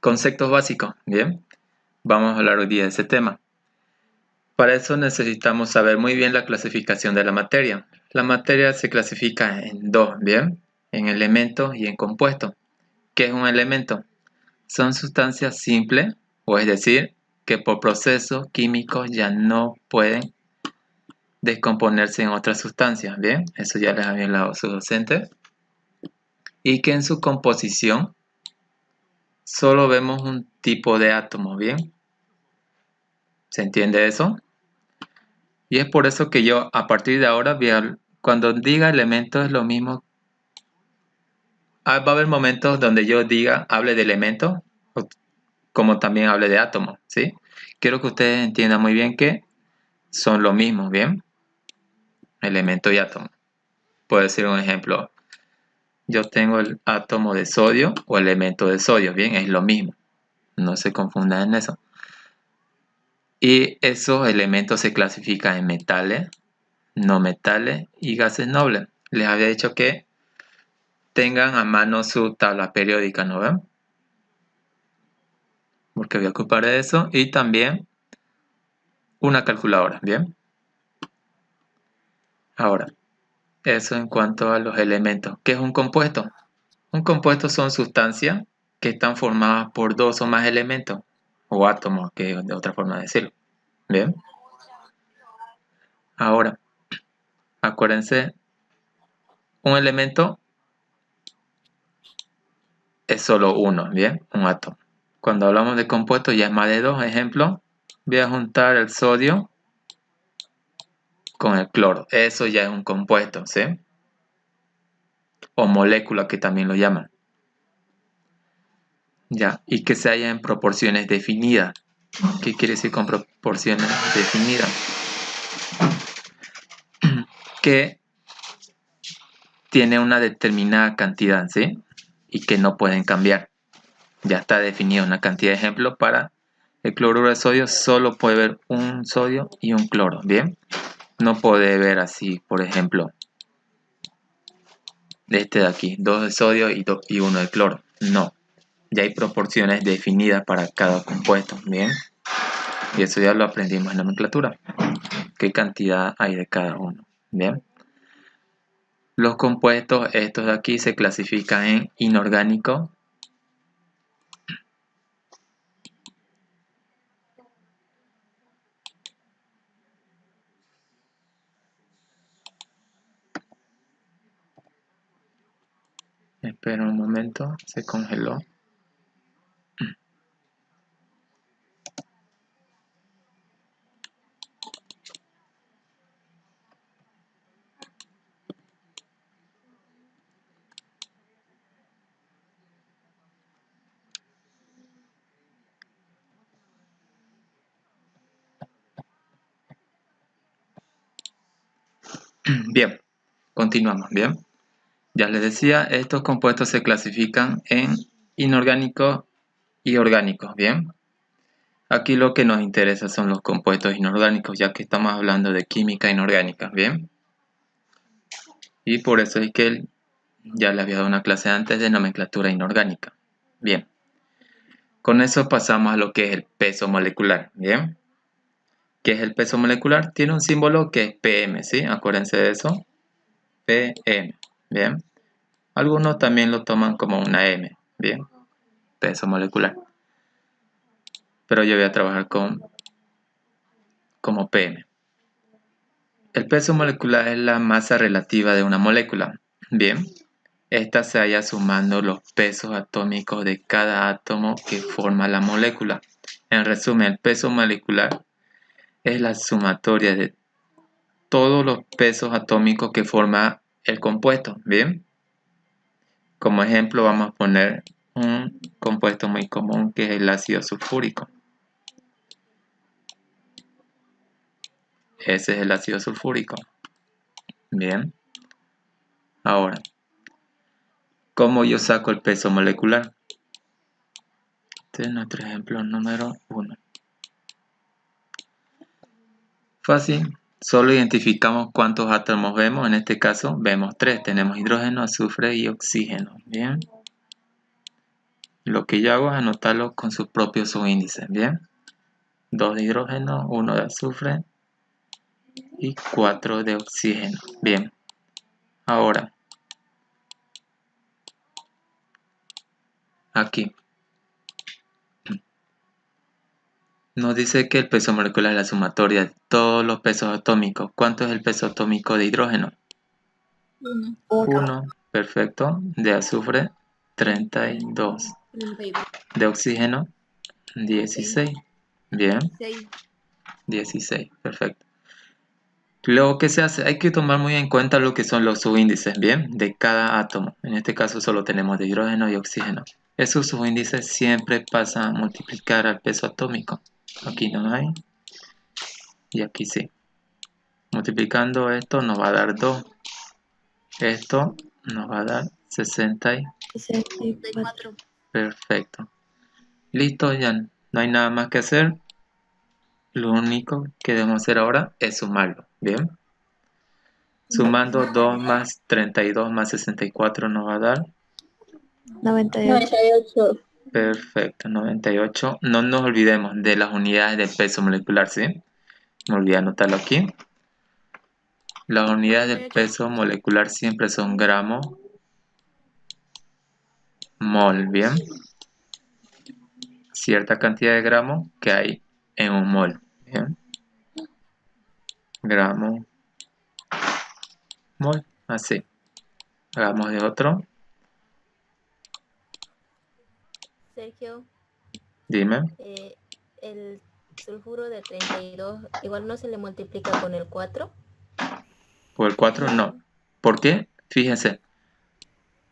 Conceptos básicos, ¿bien? Vamos a hablar hoy día de ese tema. Para eso necesitamos saber muy bien la clasificación de la materia. La materia se clasifica en dos, ¿bien? En elementos y en compuestos. ¿Qué es un elemento? Son sustancias simples, o es decir, que por procesos químicos ya no pueden descomponerse en otras sustancias, ¿bien? Eso ya les había hablado su docente. Y que en su composición solo vemos un tipo de átomo, ¿bien? ¿Se entiende eso? Y es por eso que yo a partir de ahora, cuando diga elementos es lo mismo. Va a haber momentos donde yo hable de elementos, como también hable de átomos, ¿sí? Quiero que ustedes entiendan muy bien que son lo mismo, ¿bien? Elemento y átomo. Puedo decir un ejemplo. Yo tengo el átomo de sodio o elemento de sodio, ¿bien? Es lo mismo. No se confundan en eso. Y esos elementos se clasifican en metales, no metales y gases nobles. Les había dicho que tengan a mano su tabla periódica, ¿no ven? Porque voy a ocupar de eso. Y también una calculadora, ¿bien? Ahora, eso en cuanto a los elementos. ¿Qué es un compuesto? Un compuesto son sustancias que están formadas por dos o más elementos, o átomos, que es de otra forma de decirlo. ¿Bien? Ahora, acuérdense, un elemento es solo uno, ¿bien? Un átomo. Cuando hablamos de compuestos ya es más de dos. Ejemplo, voy a juntar el sodio con el cloro. Eso ya es un compuesto, ¿sí? O molécula, que también lo llaman. Ya, y que se haya en proporciones definidas. ¿Qué quiere decir con proporciones definidas? Que tiene una determinada cantidad, ¿sí? Y que no pueden cambiar. Ya está definida una cantidad de ejemplos para el cloruro de sodio. Solo puede haber un sodio y un cloro, ¿bien? No puede ver así, por ejemplo, este de aquí, 2 de sodio y 1 de cloro. No, ya hay proporciones definidas para cada compuesto, ¿bien? Y eso ya lo aprendimos en nomenclatura. ¿Qué cantidad hay de cada uno? ¿Bien? Los compuestos, estos de aquí, se clasifican en inorgánicos, espera un momento, se congeló. Bien, continuamos, ¿bien? Ya les decía, estos compuestos se clasifican en inorgánicos y orgánicos, ¿bien? Aquí lo que nos interesa son los compuestos inorgánicos, ya que estamos hablando de química inorgánica, ¿bien? Y por eso es que ya le había dado una clase antes de nomenclatura inorgánica. Bien, con eso pasamos a lo que es el peso molecular, ¿bien? ¿Qué es el peso molecular? Tiene un símbolo que es PM, ¿sí? Acuérdense de eso. PM, ¿bien? Algunos también lo toman como una M, ¿bien? Peso molecular. Pero yo voy a trabajar como PM. El peso molecular es la masa relativa de una molécula, ¿bien? Esta se halla sumando los pesos atómicos de cada átomo que forma la molécula. En resumen, el peso molecular es la sumatoria de todos los pesos atómicos que forma el compuesto, ¿bien? Como ejemplo vamos a poner un compuesto muy común que es el ácido sulfúrico. Ese es el ácido sulfúrico. Bien. Ahora, ¿cómo yo saco el peso molecular? Este es nuestro ejemplo número 1. Fácil. Solo identificamos cuántos átomos vemos. En este caso vemos 3. Tenemos hidrógeno, azufre y oxígeno. Bien. Lo que yo hago es anotarlo con sus propios subíndices, ¿bien? 2 de hidrógeno, 1 de azufre y 4 de oxígeno. Bien, ahora, aquí, nos dice que el peso molecular es la sumatoria de todos los pesos atómicos. ¿Cuánto es el peso atómico de hidrógeno? 1. 1, perfecto. De azufre, 32. 32. De oxígeno, 16. Bien, 6. 16, perfecto. Luego, ¿qué se hace? Hay que tomar muy en cuenta lo que son los subíndices, ¿bien? De cada átomo. En este caso solo tenemos de hidrógeno y oxígeno. Esos subíndices siempre pasan a multiplicar al peso atómico. Aquí no hay. Y aquí sí. Multiplicando esto nos va a dar 2. Esto nos va a dar 64. 64. Perfecto. Listo, ya no hay nada más que hacer. Lo único que debemos hacer ahora es sumarlo. Bien. Sumando 2 más 32 más 64 nos va a dar 98. perfecto, 98. No nos olvidemos de las unidades de peso molecular, ¿sí? Me olvidé anotarlo aquí. Las unidades de 98. peso molecular siempre son gramo, mol, ¿bien? Cierta cantidad de gramos que hay en un mol, ¿bien? Gramo, mol, así. Hagamos de otro, Sergio, dime. el sulfuro de 32 igual no se le multiplica con el 4. Por el 4 no. ¿Por qué? Fíjense,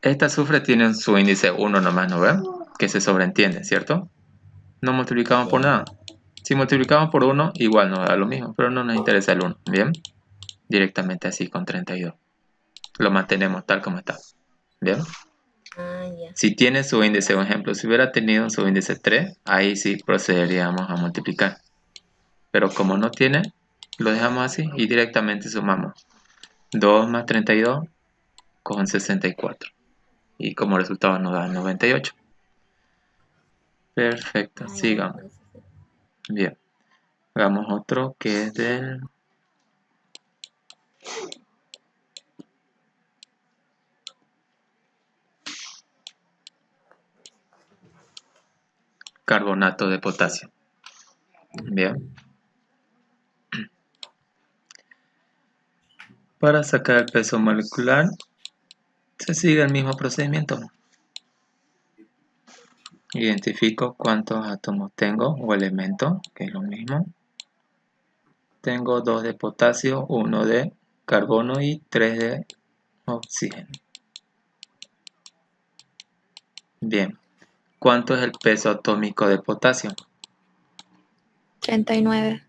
esta azufre tiene su índice 1 nomás, ¿no ven? Que se sobreentiende, ¿cierto? No multiplicamos por Sí. nada. Si multiplicamos por 1, igual nos da lo mismo, pero no nos interesa el 1, ¿bien? Directamente así con 32. Lo mantenemos tal como está, ¿bien? Ah, ya. Si tiene su índice, por ejemplo, si hubiera tenido su índice 3, ahí sí procederíamos a multiplicar. Pero como no tiene, lo dejamos así y directamente sumamos 2 más 32 con 64. Y como resultado nos da 98. Perfecto, Ah, ya, sigamos. entonces sí. Bien, hagamos otro que es del carbonato de potasio. Bien. Para sacar el peso molecular, se sigue el mismo procedimiento. Identifico cuántos átomos tengo o elementos, que es lo mismo. Tengo 2 de potasio, 1 de carbono y 3 de oxígeno. Bien. ¿Cuánto es el peso atómico de potasio? 39.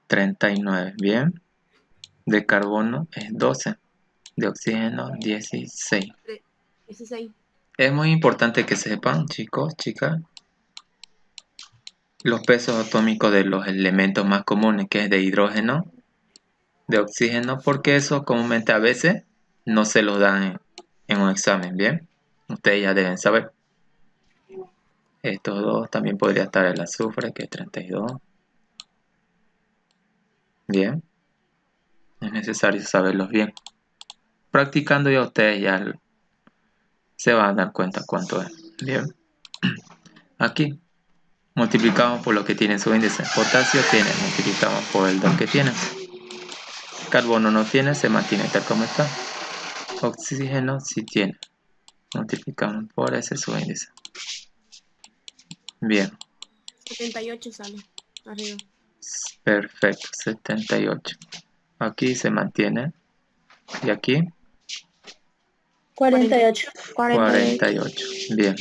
39. Bien. De carbono es 12. De oxígeno 16. 16. Es muy importante que sepan, chicos, chicas, los pesos atómicos de los elementos más comunes, que es de hidrógeno, de oxígeno, porque eso comúnmente a veces no se los dan en un examen, ¿bien? Ustedes ya deben saber. Estos dos también podría estar el azufre, que es 32. Bien, es necesario saberlos bien. Practicando ya ustedes ya se van a dar cuenta cuánto es. Bien, aquí multiplicamos por lo que tiene su índice. Potasio tiene, multiplicamos por el 2 que tiene. Carbono no tiene, se mantiene tal como está. Oxígeno sí tiene. Multiplicamos por ese su índice. Bien, 78 sale arriba. perfecto, 78. Aquí se mantiene. Y aquí 48. 48. Bien.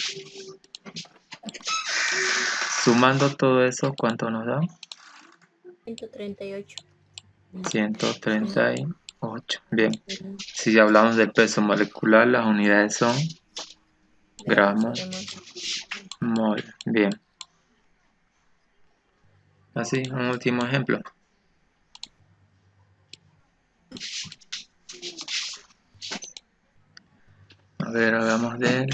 Sumando todo eso, ¿cuánto nos da? 138. 138. Bien. Si ya hablamos del peso molecular, las unidades son gramos, mol. Bien. Así, un último ejemplo. A ver, hagamos del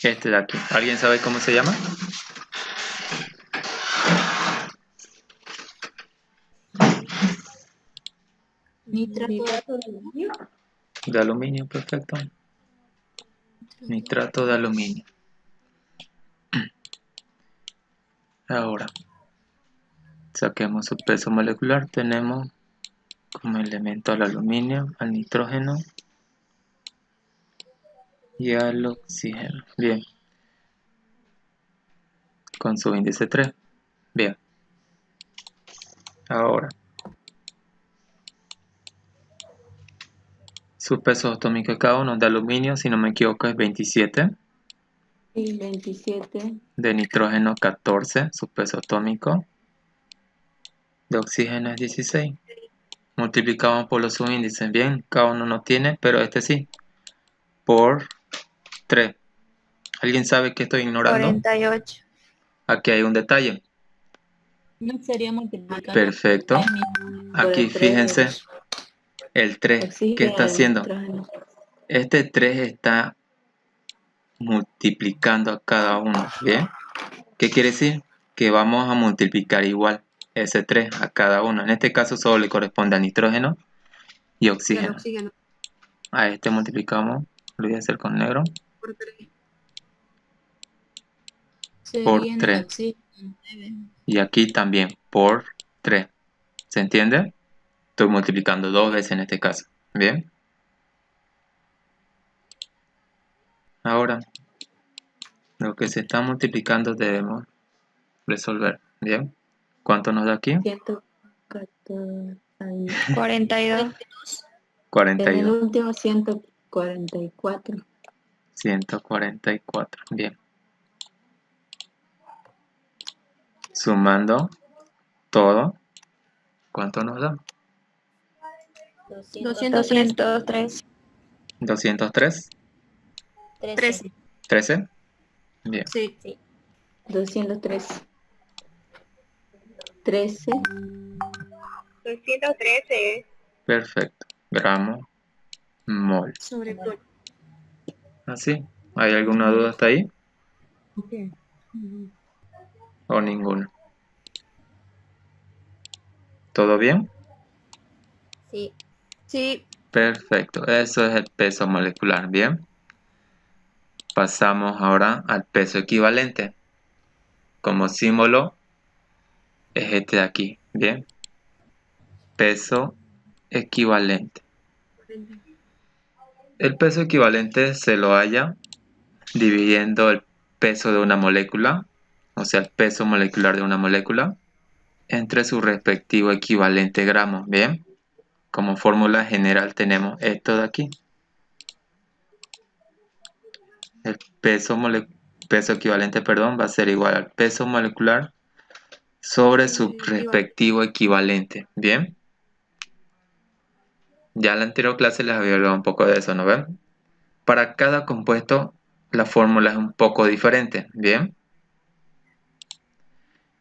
Este de aquí. ¿Alguien sabe cómo se llama? Nitrato de aluminio. De aluminio, perfecto. Nitrato de aluminio. Ahora, saquemos su peso molecular. Tenemos como elemento al aluminio, al nitrógeno y al oxígeno. Bien, con su índice 3. Bien, ahora, su peso atómico de cada uno de aluminio, si no me equivoco, es 27. Y 27. De nitrógeno 14, su peso atómico. De oxígeno es 16. Multiplicamos por los subíndices. Bien, cada uno no tiene, pero este sí. Por 3. ¿Alguien sabe qué estoy ignorando? 48. Aquí hay un detalle. No sería multiplicando. Perfecto. Aquí Por tres. fíjense el 3. ¿Qué está haciendo? Nitrógeno. Este 3 está multiplicando a cada uno. ¿Bien? ¿Qué quiere decir? Que vamos a multiplicar igual ese 3 a cada uno. En este caso solo le corresponde al nitrógeno y oxígeno. A este multiplicamos, lo voy a hacer con negro, por 3. Y aquí también por 3. ¿Se entiende? Estoy multiplicando 2 veces en este caso. Bien. Ahora, lo que se está multiplicando debemos resolver. Bien. ¿Cuánto nos da aquí? 114. Ahí. 42. En el 42. último 144. 144. Bien. Sumando todo, ¿cuánto nos da? 203. 203. 13. 13. Bien. Sí. Sí. 203. 13. 213. Perfecto. Gramo, mol. Sobre ¿Así? ¿Hay alguna duda hasta ahí? qué. ¿O ninguna? ¿Todo bien? Sí. Sí. Perfecto. Eso es el peso molecular. Bien. Pasamos ahora al peso equivalente. Como símbolo es este de aquí. Bien. Peso equivalente. El peso equivalente se lo halla dividiendo el peso de una molécula, o sea, el peso molecular de una molécula, entre su respectivo equivalente gramos. Bien. Como fórmula general tenemos esto de aquí. El peso equivalente, perdón, va a ser igual al peso molecular sobre su respectivo equivalente. Bien. Ya en la anterior clase les había hablado un poco de eso, ¿no ven? Para cada compuesto la fórmula es un poco diferente. Bien.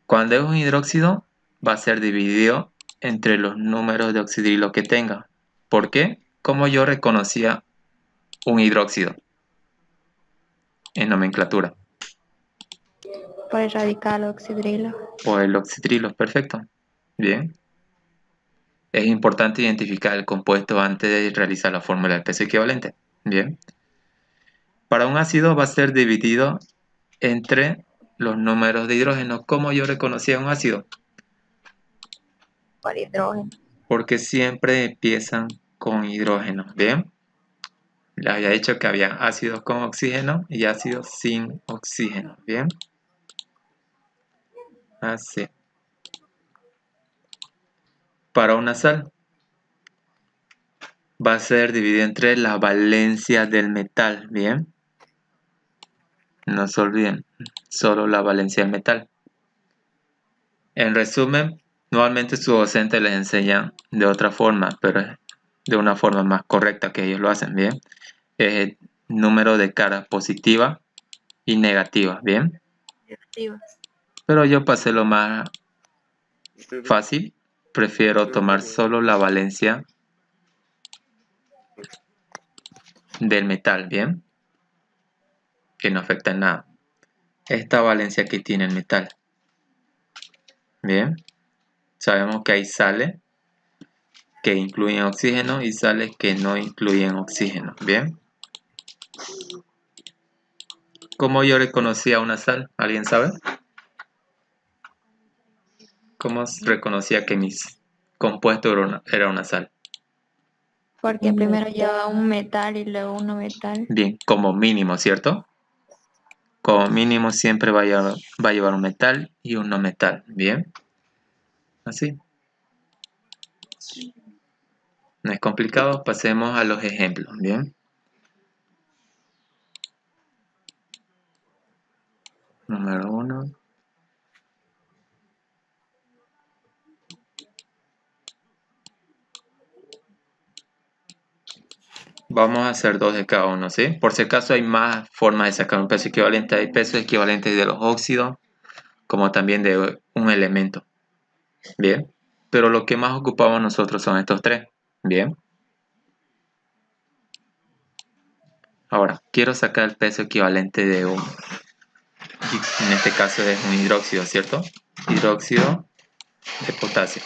Cuando es un hidróxido va a ser dividido entre los números de oxidrilo que tenga. ¿Por qué? Como yo reconocía un hidróxido en nomenclatura. Por el radical oxidrilo. O el oxidrilo, perfecto. Bien. Es importante identificar el compuesto antes de realizar la fórmula del peso equivalente. Bien. Para un ácido va a ser dividido entre los números de hidrógeno. ¿Cómo yo reconocía un ácido? Por hidrógeno. Porque siempre empiezan con hidrógeno. Bien. Les había dicho que había ácidos con oxígeno y ácidos sin oxígeno. Bien. Así. Para una sal va a ser dividido entre la valencia del metal. Bien. No se olviden, solo la valencia del metal. En resumen, normalmente sus docentes les enseñan de otra forma, pero es de una forma más correcta que ellos lo hacen. Bien. Es el número de caras positivas y negativas. Bien. Pero yo pasé lo más fácil. Prefiero tomar solo la valencia del metal. Bien. que no afecta en nada. Esta valencia que tiene el metal. Bien, sabemos que hay sales que incluyen oxígeno y sales que no incluyen oxígeno. Bien, ¿cómo yo reconocía una sal? ¿Alguien sabe? ¿Cómo reconocía que mis compuestos era una sal? Porque primero lleva un metal y luego un no metal. Bien, como mínimo, ¿cierto? Como mínimo siempre va a llevar un metal y un no metal. Bien, así. No es complicado, pasemos a los ejemplos. Bien. Número 1. Vamos a hacer 2 de cada uno, ¿sí? Por si acaso hay más formas de sacar un peso equivalente. Hay pesos equivalentes de los óxidos, como también de un elemento. Bien. Pero lo que más ocupamos nosotros son estos 3. Bien. Ahora, quiero sacar el peso equivalente de un... En este caso es un hidróxido, ¿cierto? Hidróxido de potasio.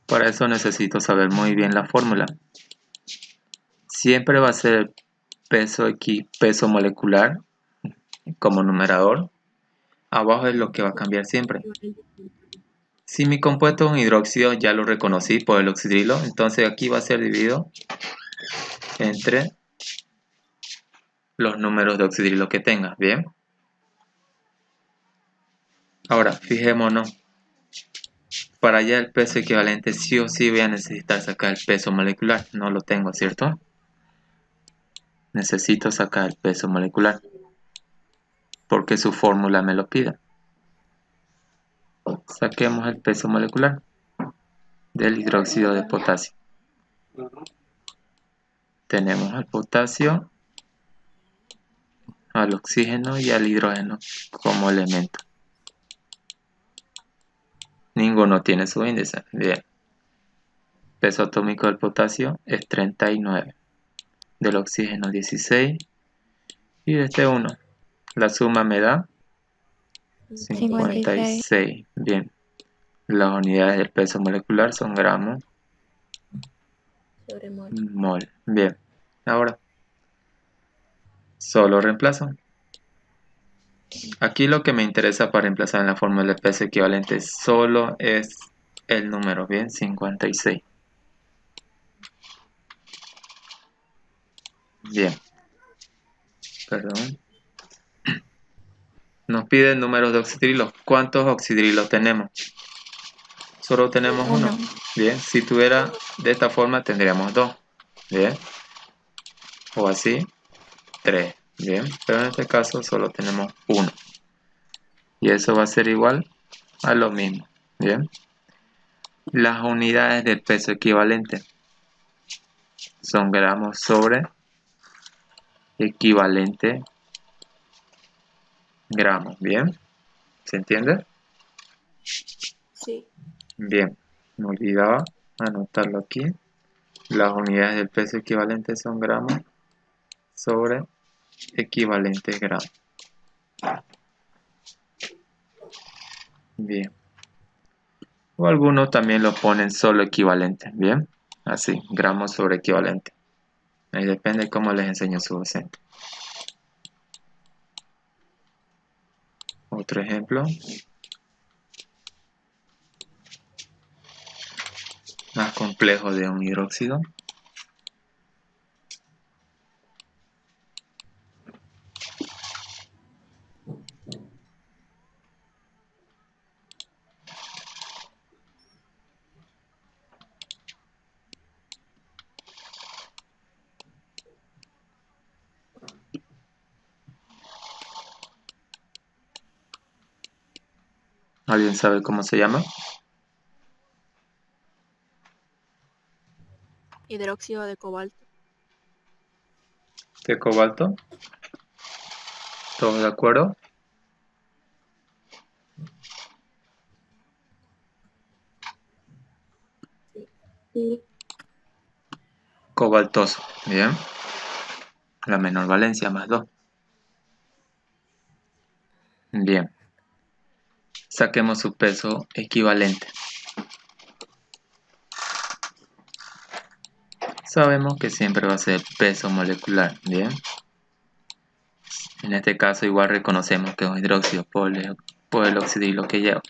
Para eso necesito saber muy bien la fórmula. Siempre va a ser peso molecular como numerador. Abajo es lo que va a cambiar siempre. Si mi compuesto es un hidróxido, ya lo reconocí por el oxidrilo, entonces aquí va a ser dividido entre los números de oxidrilo que tenga. Bien. Ahora, fijémonos. Para hallar el peso equivalente, sí o sí voy a necesitar sacar el peso molecular. No lo tengo, ¿cierto? Necesito sacar el peso molecular, porque su fórmula me lo pide. Saquemos el peso molecular del hidróxido de potasio. Tenemos al potasio, al oxígeno y al hidrógeno como elemento. Ninguno tiene su índice. Bien. Peso atómico del potasio es 39. Del oxígeno 16. Y de este 1. La suma me da 56. Bien. Las unidades del peso molecular son gramos sobre mol. mol. Bien. Ahora, solo reemplazo. Aquí lo que me interesa para reemplazar en la fórmula de peso equivalente solo es el número, bien, 56. Bien. Perdón. Nos pide números de oxidrilos. ¿Cuántos oxidrilos tenemos? Solo tenemos uno. Bien, si tuviera de esta forma tendríamos 2. Bien. O así, 3. Bien, pero en este caso solo tenemos 1. Y eso va a ser igual a lo mismo. Bien. Las unidades del peso equivalente son gramos sobre equivalente gramos. Bien. ¿Se entiende? Sí. Bien. Me olvidaba anotarlo aquí. Las unidades del peso equivalente son gramos sobre equivalente gramos. Bien. O algunos también lo ponen solo equivalente. Bien. Así, gramos sobre equivalente. Ahí depende cómo les enseño su docente. Otro ejemplo. Más complejo de un hidróxido. ¿Alguien sabe cómo se llama? Hidróxido de cobalto. ¿De cobalto? ¿Todos de acuerdo? Sí. Cobaltoso. Bien. La menor valencia, más 2. Bien. Saquemos su peso equivalente. Sabemos que siempre va a ser peso molecular, ¿bien? En este caso igual reconocemos que es un hidróxido por el oxidrilo que lleva.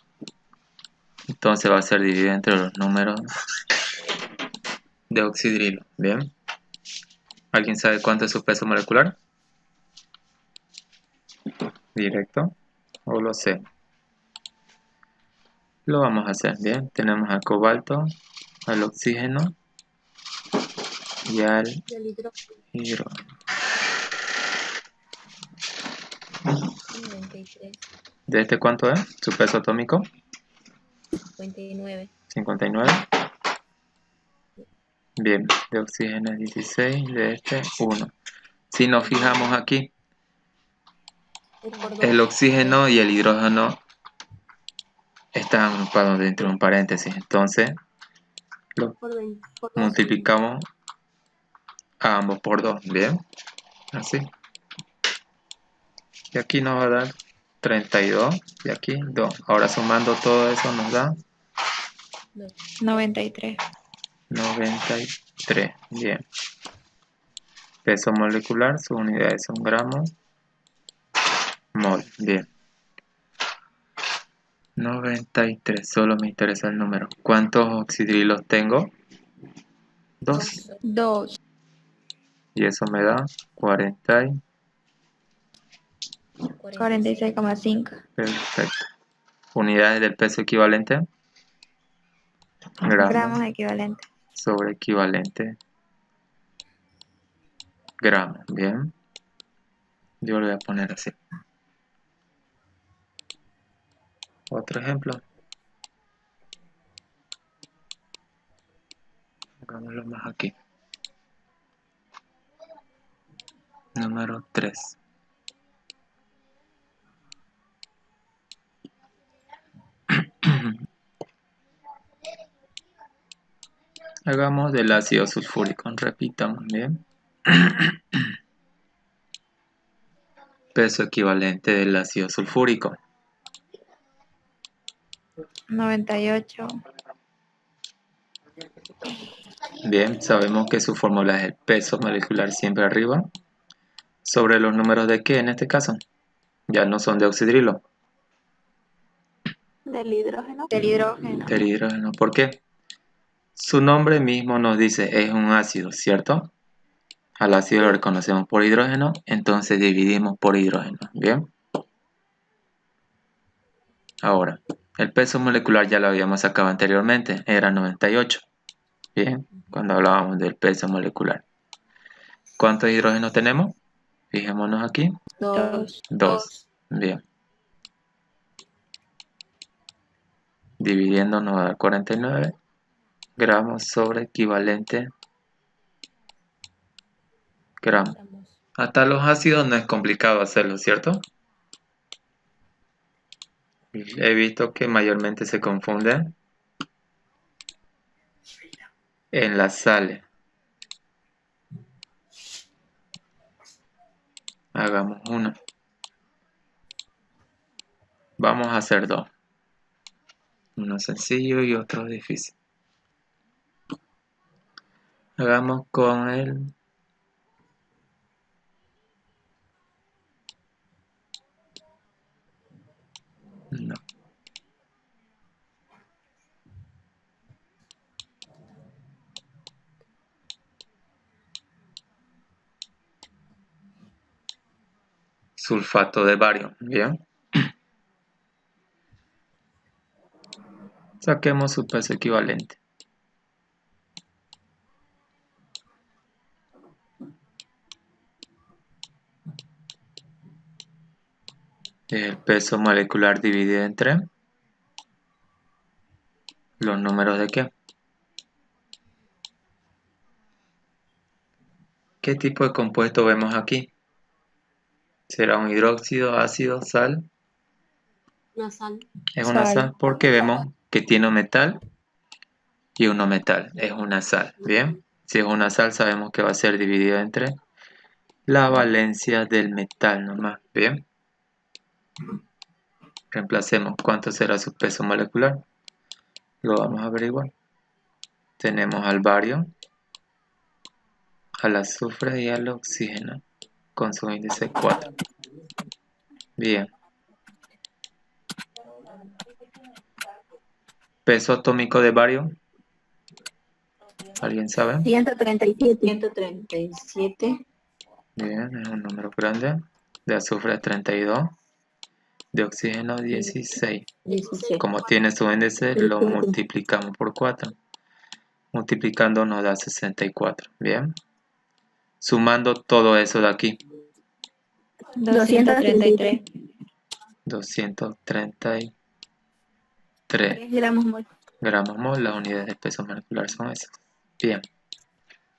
Entonces va a ser dividido entre los números de oxidrilo, ¿bien? ¿Alguien sabe cuánto es su peso molecular? Directo, o lo sé. Lo vamos a hacer, ¿bien? Tenemos al cobalto, al oxígeno y al Del hidrógeno, hidrógeno. 93, ¿De este cuánto es? ¿Su peso atómico? 59. 59. Bien, de oxígeno es 16, de este 1. Si nos fijamos aquí, Es por el dos. oxígeno y el hidrógeno están agrupados dentro de un paréntesis. Entonces, lo Por 20, por 12. multiplicamos a ambos por 2. Bien, así. Y aquí nos va a dar 32 y aquí 2. Ahora sumando todo eso nos da 93. 93. Bien. Peso molecular, sus unidades son gramos mol. Bien. 93. Solo me interesa el número. ¿Cuántos oxidrilos tengo? 2. 2. Y eso me da 40. 46,5. Perfecto. Unidades del peso equivalente. Gramos equivalentes. Sobre equivalente. Gramos. Bien. Yo lo voy a poner así. Otro ejemplo. Hagámoslo más aquí. Número 3. Hagamos del ácido sulfúrico. Repitamos, bien. Peso equivalente del ácido sulfúrico. 98. Bien, sabemos que su fórmula es el peso molecular siempre arriba. ¿Sobre los números de qué en este caso? Ya no son de oxidrilo. Del hidrógeno. Del hidrógeno. Del hidrógeno. ¿Por qué? Su nombre mismo nos dice es un ácido, ¿cierto? Al ácido lo reconocemos por hidrógeno, entonces dividimos por hidrógeno. Bien. Ahora, el peso molecular ya lo habíamos sacado anteriormente, era 98. Bien, cuando hablábamos del peso molecular. ¿Cuántos hidrógenos tenemos? Fijémonos aquí. 2. 2. Bien. Dividiendo nos va a dar 49 gramos sobre equivalente gramos. Hasta los ácidos no es complicado hacerlo, ¿cierto? He visto que mayormente se confunden en las sales. Hagamos uno. Vamos a hacer dos. Uno sencillo y otro difícil. Hagamos con el... No. Sulfato de bario. Bien. Saquemos su peso equivalente. El peso molecular dividido entre los números de qué. ¿Qué tipo de compuesto vemos aquí? ¿Será un hidróxido, ácido, sal? Una sal. Es una Sal. sal porque vemos que tiene un metal y un no metal. Es una sal. Bien. Si es una sal sabemos que va a ser dividido entre la valencia del metal nomás, ¿bien? Reemplacemos cuánto será su peso molecular. Lo vamos a averiguar. Tenemos al bario, al azufre y al oxígeno con su índice 4. Bien. Peso atómico de bario. ¿Alguien sabe? 137. 137. Bien, es un número grande. De azufre 32. De oxígeno 16. 16. Como tiene su índice, lo multiplicamos por 4. Multiplicando nos da 64. Bien. Sumando todo eso de aquí. 233. 233 3 gramos mol. gramos mol. Las unidades de peso molecular son esas. Bien.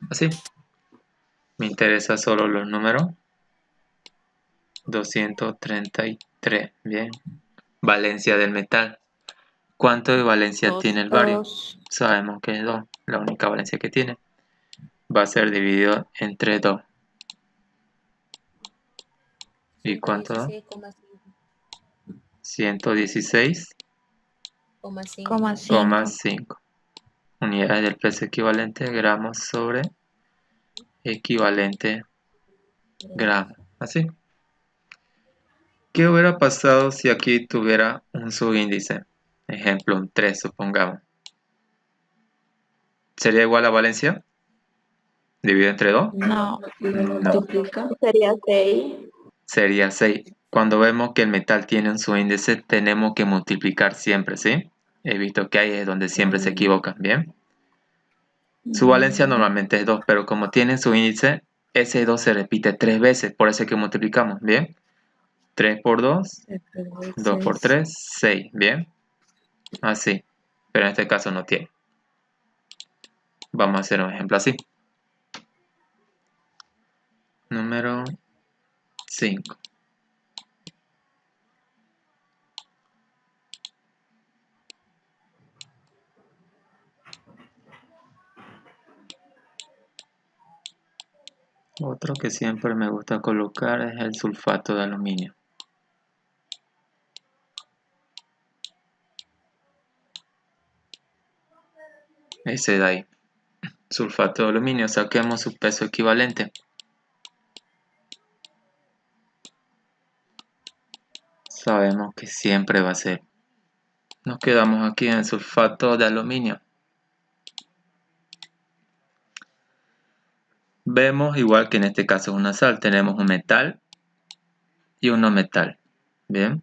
Así. Me interesa solo los números. 233. Bien. Valencia del metal. ¿Cuánto de valencia 2. tiene el bario? 2. Sabemos que es 2. La única valencia que tiene. Va a ser dividido entre 2. ¿Y cuánto da? 116,5. 116,5. Unidades del peso equivalente, gramos sobre equivalente gramo. Así. ¿Qué hubiera pasado si aquí tuviera un subíndice? Ejemplo, un 3, supongamos. ¿Sería igual a valencia? ¿Dividido entre 2? No. No. Multiplica. Sería 6. Sería 6. Cuando vemos que el metal tiene un subíndice, tenemos que multiplicar siempre, ¿sí? He visto que ahí es donde siempre se equivocan, ¿bien? Su valencia normalmente es 2, pero como tiene su índice, ese 2 se repite 3 veces, por eso es que multiplicamos, ¿bien? 3 por 2, 2 por 3, 6, ¿bien? Así, pero en este caso no tiene. Vamos a hacer un ejemplo así. Número 5. Otro que siempre me gusta colocar es el sulfato de aluminio. Ese de ahí. Sulfato de aluminio, saquemos su peso equivalente. Sabemos que siempre va a ser. Nos quedamos aquí en el sulfato de aluminio. Vemos igual que en este caso es una sal, tenemos un metal y un no metal. Bien.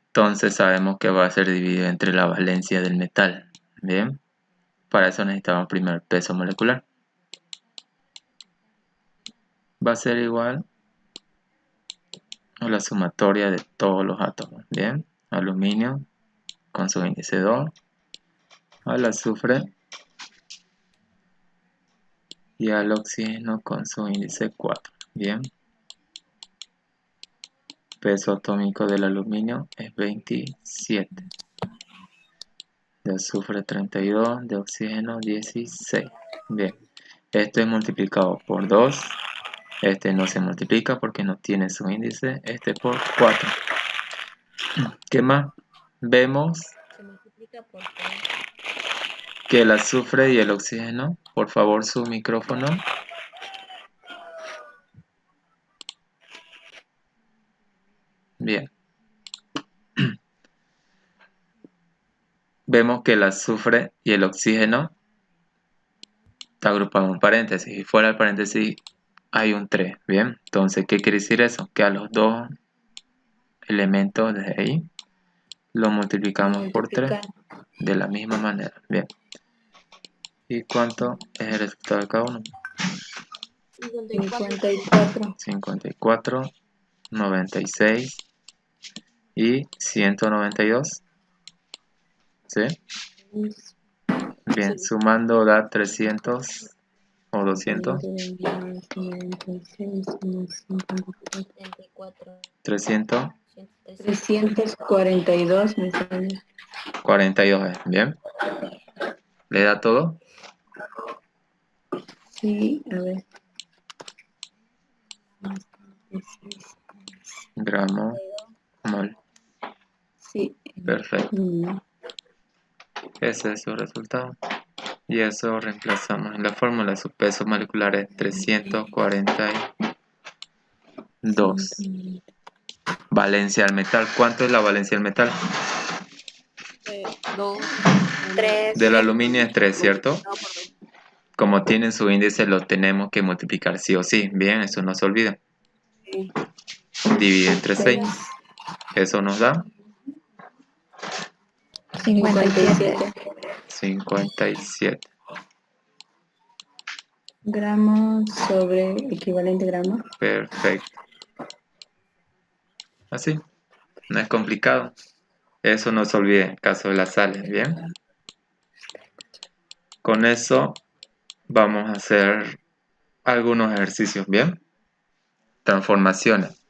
Entonces sabemos que va a ser dividido entre la valencia del metal. Bien. Para eso necesitamos primero el peso molecular. Va a ser igual a la sumatoria de todos los átomos. Bien. Aluminio con su índice 2. Al azufre y al oxígeno con su índice 4. Bien. Peso atómico del aluminio es 27. De azufre 32, de oxígeno 16. Bien. Esto es multiplicado por 2. Este no se multiplica porque no tiene su índice. Este por 4. ¿Qué más? Vemos Se multiplica por 3. que el azufre y el oxígeno, por favor su micrófono. Bien. Vemos que el azufre y el oxígeno está agrupado en paréntesis. Y fuera del paréntesis hay un 3. Bien. Entonces, ¿qué quiere decir eso? Que a los dos elementos desde ahí lo multiplicamos por 3 de la misma manera. Bien. ¿Y cuánto es el resultado de cada uno? 54. 54, 96 y 192. ¿Sí? Bien, sumando da 300 o 200. 34. 300. 342 me sale. 42 es. Bien. ¿Le da todo? Sí, a ver. gramo mol. Sí. Perfecto. Mm, Ese es su resultado. Y eso reemplazamos en la fórmula. Su peso molecular es 342. Valencia al metal. ¿Cuánto es la valencia al metal? 2. 3. Del aluminio es 3, ¿cierto? Multiplicado por 2. Como tienen su índice, lo tenemos que multiplicar sí o sí. Bien, eso no se olvida. sí. Divide entre 6. 6. Eso nos da 57. 57. Gramos sobre equivalente gramo. Perfecto. Así. No es complicado. Eso no se olvide en caso de las sales. Bien. Con eso vamos a hacer algunos ejercicios. Bien. Transformaciones.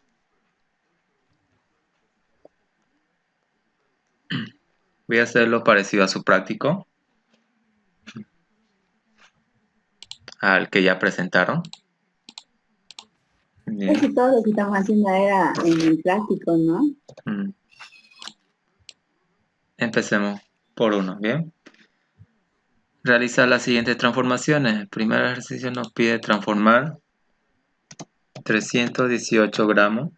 Voy a hacerlo parecido a su práctico, al que ya presentaron. Bien. Es que todo lo que estamos haciendo era en el práctico, ¿no? Mm. Empecemos por uno, ¿bien? Realizar las siguientes transformaciones. El primer ejercicio nos pide transformar 318 gramos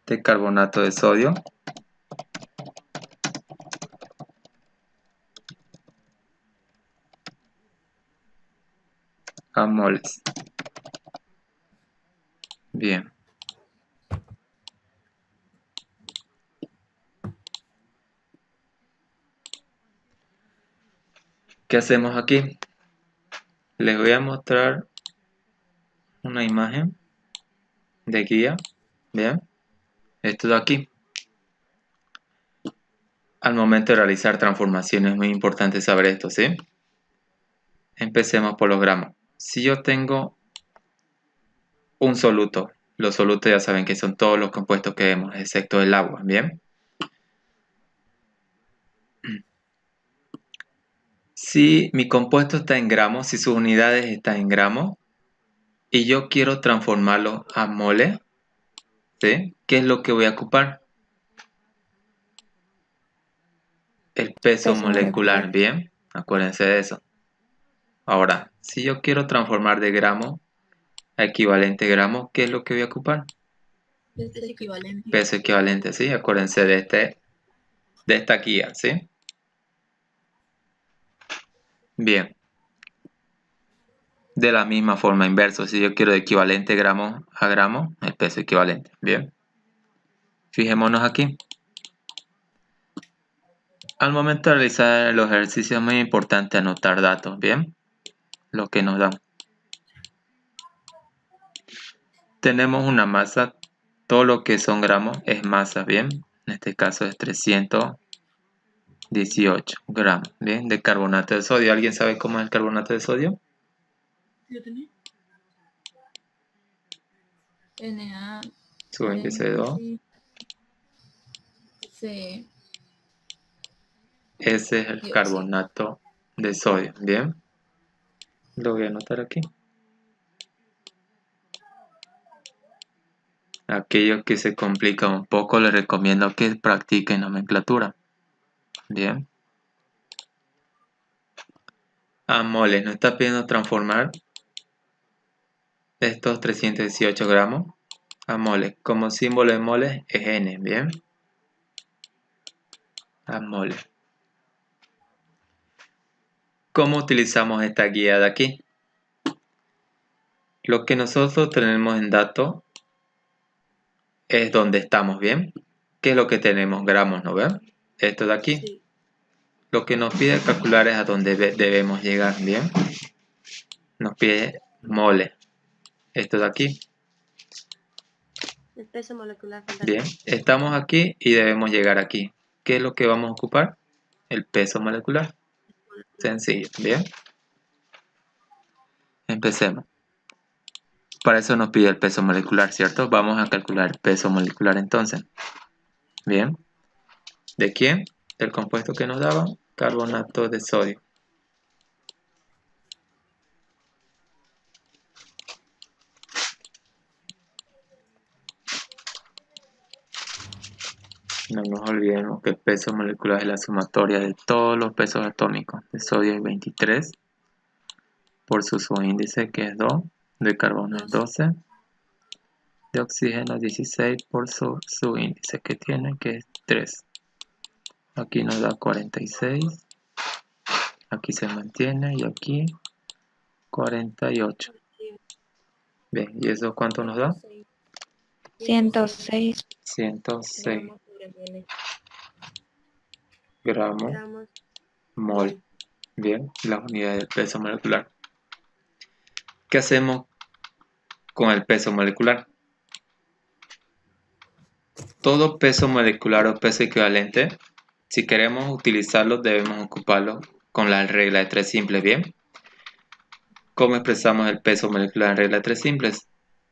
de carbonato de sodio a moles. Bien. ¿Qué hacemos aquí? Les voy a mostrar una imagen de guía. Bien. Esto de aquí. Al momento de realizar transformaciones es muy importante saber esto, ¿sí? Empecemos por los gramos. Si yo tengo un soluto, los solutos ya saben que son todos los compuestos que vemos, excepto el agua, ¿bien? Si mi compuesto está en gramos, si sus unidades están en gramos, y yo quiero transformarlo a mole, ¿sí? ¿Qué es lo que voy a ocupar? El peso molecular, ¿bien? Acuérdense de eso. Ahora, si yo quiero transformar de gramo a equivalente gramo, ¿qué es lo que voy a ocupar? Es equivalente. Peso equivalente, ¿sí? Acuérdense de esta guía, ¿sí? Bien. De la misma forma, inverso, si yo quiero de equivalente gramo a gramo, el peso equivalente, ¿bien? Fijémonos aquí. Al momento de realizar los ejercicios es muy importante anotar datos, ¿bien? Lo que nos dan. Tenemos una masa, todo lo que son gramos es masa, ¿bien? En este caso es 318 gramos, ¿bien? De carbonato de sodio. ¿Alguien sabe cómo es el carbonato de sodio? Na, Su índice de 2. C. Ese es el carbonato de sodio, ¿bien? Lo voy a anotar aquí. Aquellos que se complican un poco les recomiendo que practiquen nomenclatura. Bien. A moles, nos está pidiendo transformar estos 318 gramos a moles. Como símbolo de moles es N, ¿bien? A moles. ¿Cómo utilizamos esta guía de aquí? Lo que nosotros tenemos en datos es donde estamos, ¿bien? ¿Qué es lo que tenemos? Gramos, ¿no ven? Esto de aquí. Sí. Lo que nos pide calcular es a dónde debemos llegar, ¿bien? Nos pide moles. Esto de aquí. El peso molecular. Bien, estamos aquí y debemos llegar aquí. ¿Qué es lo que vamos a ocupar? El peso molecular. Sencillo, ¿bien? Empecemos. Para eso nos pide el peso molecular, ¿cierto? Vamos a calcular el peso molecular entonces. Bien. ¿De quién? Del compuesto que nos daba, carbonato de sodio. No nos olvidemos que el peso molecular es la sumatoria de todos los pesos atómicos. De sodio es 23 por su subíndice que es 2, de carbono es 12, de oxígeno 16 por su subíndice que tiene que es 3. Aquí nos da 46, aquí se mantiene y aquí 48. Bien, ¿y eso cuánto nos da? 106. 106 gramos sobre ml. gramos Gramos. mol. Bien, la unidad del peso molecular. ¿Qué hacemos con el peso molecular? Todo peso molecular o peso equivalente, si queremos utilizarlo, debemos ocuparlo con la regla de 3 simples, ¿bien? ¿Cómo expresamos el peso molecular en regla de 3 simples?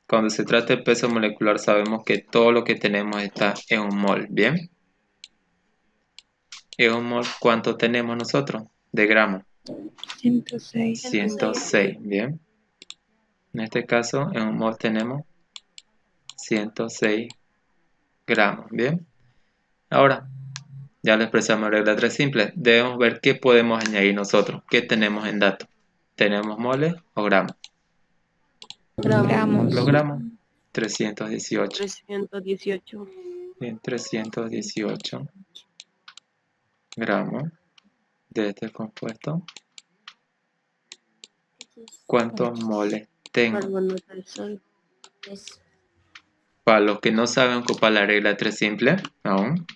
Cuando se trata de peso molecular sabemos que todo lo que tenemos está en un mol, ¿bien? En un mol, ¿cuánto tenemos nosotros? De gramos. 106. 106, ¿bien? En este caso, en un mol tenemos 106 gramos, ¿bien? Ahora, ya lo expresamos en regla 3 simple. Debemos ver qué podemos añadir nosotros. ¿Qué tenemos en datos? ¿Tenemos moles o gramos? Gramos. Los gramos, 318. 318. Bien, 318 gramos de este compuesto. ¿Cuántos moles tengo? Carbonato de sodio. Es Para los que no saben ocupar la regla 3 simple aún,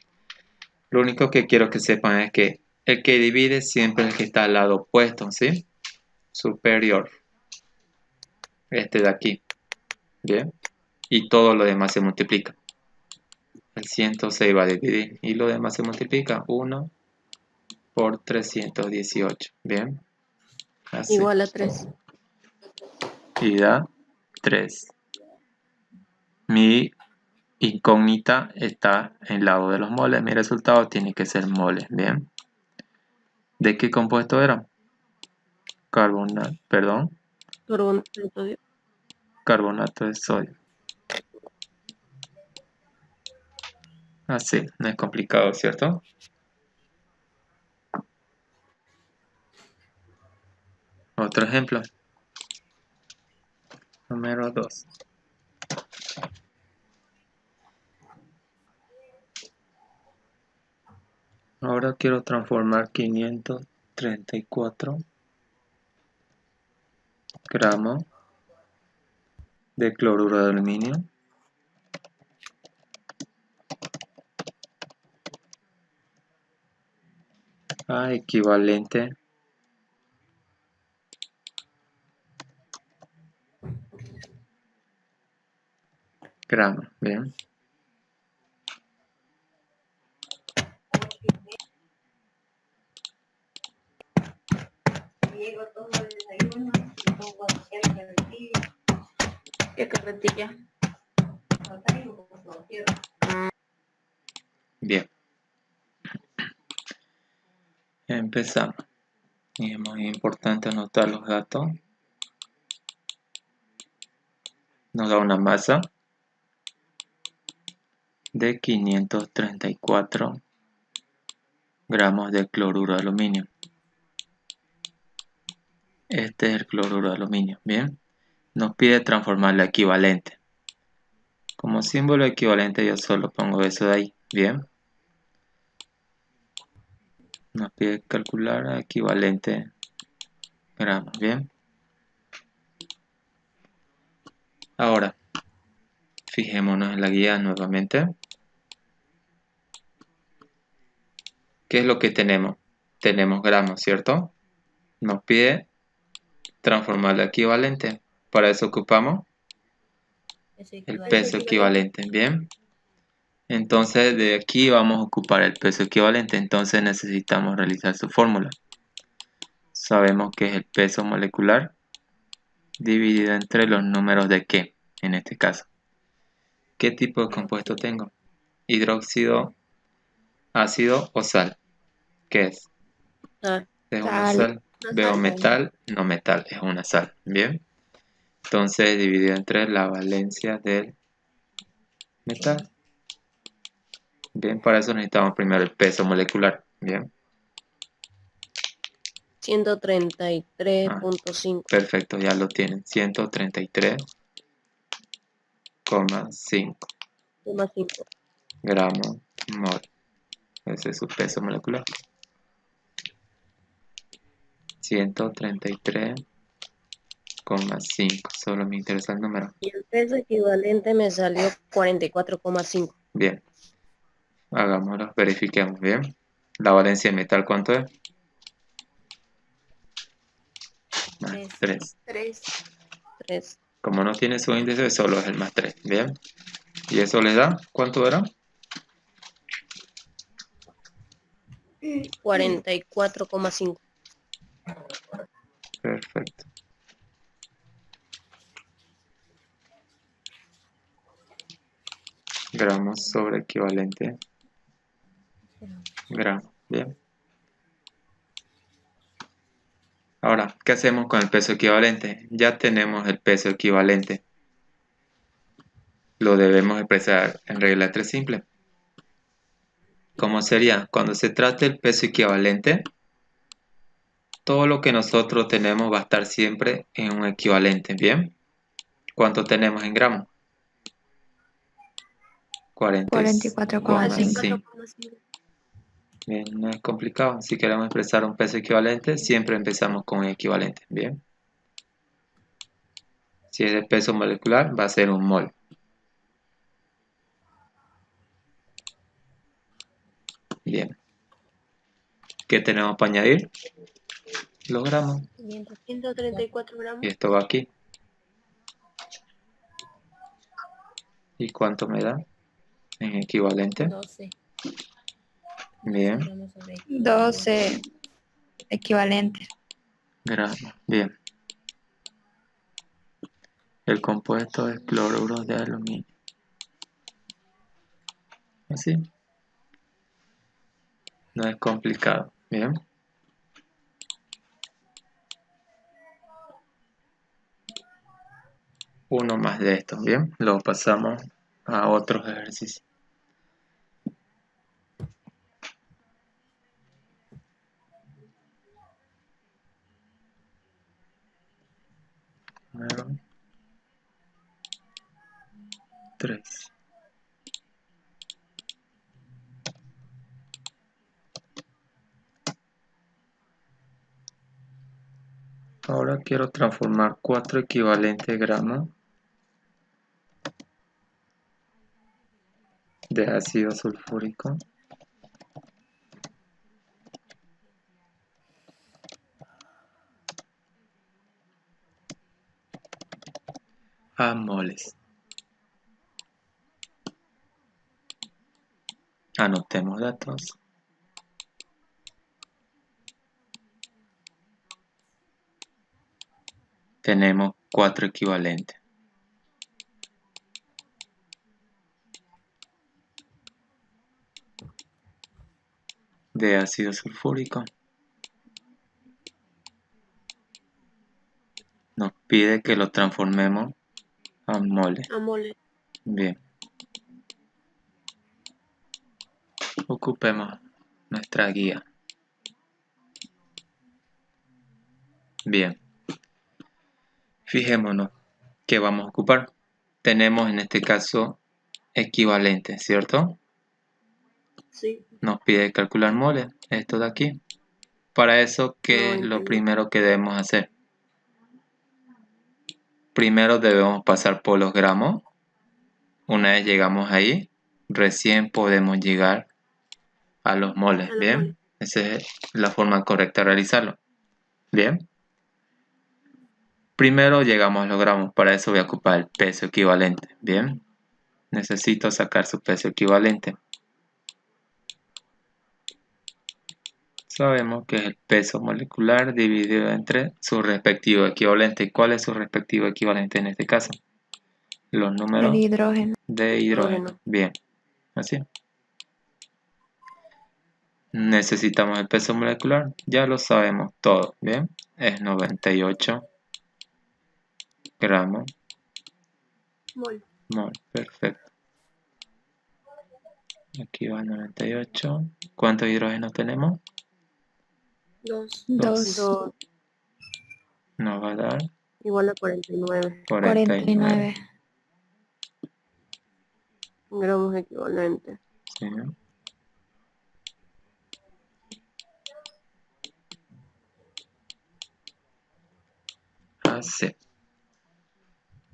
lo único que quiero que sepan es que el que divide siempre es el que está al lado opuesto, ¿sí? Superior. Este de aquí. Bien. Y todo lo demás se multiplica. El 106 va a dividir y lo demás se multiplica. 1 por 318. Bien. Así. Igual a 3. Y da 3. Mi incógnita está en el lado de los moles. Mi resultado tiene que ser moles. Bien. ¿De qué compuesto era? Carbonato Carbonato de sodio. carbonato de sodio. Así, no es complicado, ¿cierto? Otro ejemplo. Número 2. Ahora quiero transformar 534 gramos de cloruro de aluminio a equivalente gramos. Bien. ¿Qué carretilla? Bien. Empezamos. Y es muy importante anotar los datos. Nos da una masa de 534 gramos de cloruro de aluminio. Este es el cloruro de aluminio. Bien. Nos pide transformar la equivalente. Como símbolo equivalente yo solo pongo eso de ahí. Bien. Nos pide calcular a equivalente gramos. Bien. Ahora, fijémonos en la guía nuevamente. ¿Qué es lo que tenemos? Tenemos gramos, ¿cierto? Nos pide transformar la equivalente. Para eso ocupamos el peso equivalente. Bien. Entonces de aquí vamos a ocupar el peso equivalente. Entonces necesitamos realizar su fórmula. Sabemos que es el peso molecular dividido entre los números de ¿qué? En este caso. ¿Qué tipo de compuesto tengo? Hidróxido, ácido o sal. ¿Qué es? Sal. Es una Sal. sal. Veo metal, no metal, es una sal. Bien. Entonces dividido entre la valencia del metal. Bien, para eso necesitamos primero el peso molecular. Bien, 133.5. perfecto, ya lo tienen. 133,5 1,5. gramos mol. Ese es su peso molecular. 133,5. Solo me interesa el número. Y el peso equivalente me salió 44,5. Bien, hagámoslo, verifiquemos. Bien, la valencia de metal, ¿cuánto es? Más 3. 3. 3. Como no tiene su índice, solo es el más 3. Bien, y eso les da, ¿cuánto era? 44,5. Perfecto. Gramos sobre equivalente gramo. Bien. Ahora, ¿qué hacemos con el peso equivalente? Ya tenemos el peso equivalente. Lo debemos expresar en regla 3 simple. ¿Cómo sería? Cuando se trate el peso equivalente, todo lo que nosotros tenemos va a estar siempre en un equivalente. ¿Bien? ¿Cuánto tenemos en gramos? 44,5. 44,5. Bien, no es complicado. Si queremos expresar un peso equivalente, siempre empezamos con un equivalente. Bien. Si es de peso molecular, va a ser un mol. Bien. ¿Qué tenemos para añadir? Los gramos. 134 gramos. Y esto va aquí. ¿Y cuánto me da? En equivalente. 12. Bien. Gramos sobre 12 equivalentes. Gramos. Bien. El compuesto es cloruro de aluminio. Así. No es complicado. Bien. Uno más de estos. Bien. Lo pasamos a otros ejercicios. Número 3. Ahora quiero transformar 4 equivalentes gramos de ácido sulfúrico a moles. Anotemos datos. Tenemos 4 equivalentes. De ácido sulfúrico. Nos pide que lo transformemos a moles. A mole. Bien. Ocupemos nuestra guía. Bien. Fijémonos que vamos a ocupar. Tenemos en este caso equivalente, ¿cierto? Sí. Nos pide calcular moles. Esto de aquí. Para eso, ¿qué es lo primero que debemos hacer? Primero debemos pasar por los gramos. Una vez llegamos ahí, recién podemos llegar a los moles. A los Bien, moles. esa es la forma correcta de realizarlo. Bien. Primero llegamos a los gramos. Para eso voy a ocupar el peso equivalente. Bien. Necesito sacar su peso equivalente. Sabemos que es el peso molecular dividido entre su respectivo equivalente. ¿Cuál es su respectivo equivalente en este caso? Los números El hidrógeno. de hidrógeno. Bien, así. Necesitamos el peso molecular. Ya lo sabemos todo. Bien, es 98 gramos Mol. mol. Perfecto. Aquí va 98. ¿Cuántos hidrógenos tenemos? 2. 2. 2 Nos va a dar igual a 49 49. 49. gramos equivalentes. ¿Sí? Así.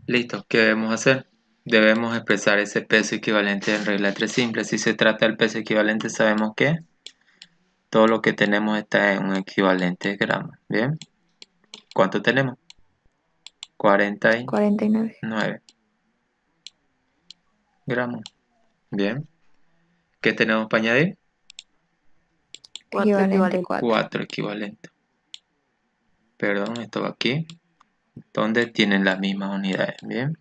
Listo. ¿Qué debemos hacer? Debemos expresar ese peso equivalente en regla 3 simple. Si se trata del peso equivalente, sabemos que todo lo que tenemos está en un equivalente gramos. ¿Bien? ¿Cuánto tenemos? 49 49. gramos. Bien. ¿Qué tenemos para añadir? 4 Equivalente equivalentes. 4. 4 equivalentes. Perdón, esto va aquí. Donde tienen las mismas unidades. Bien.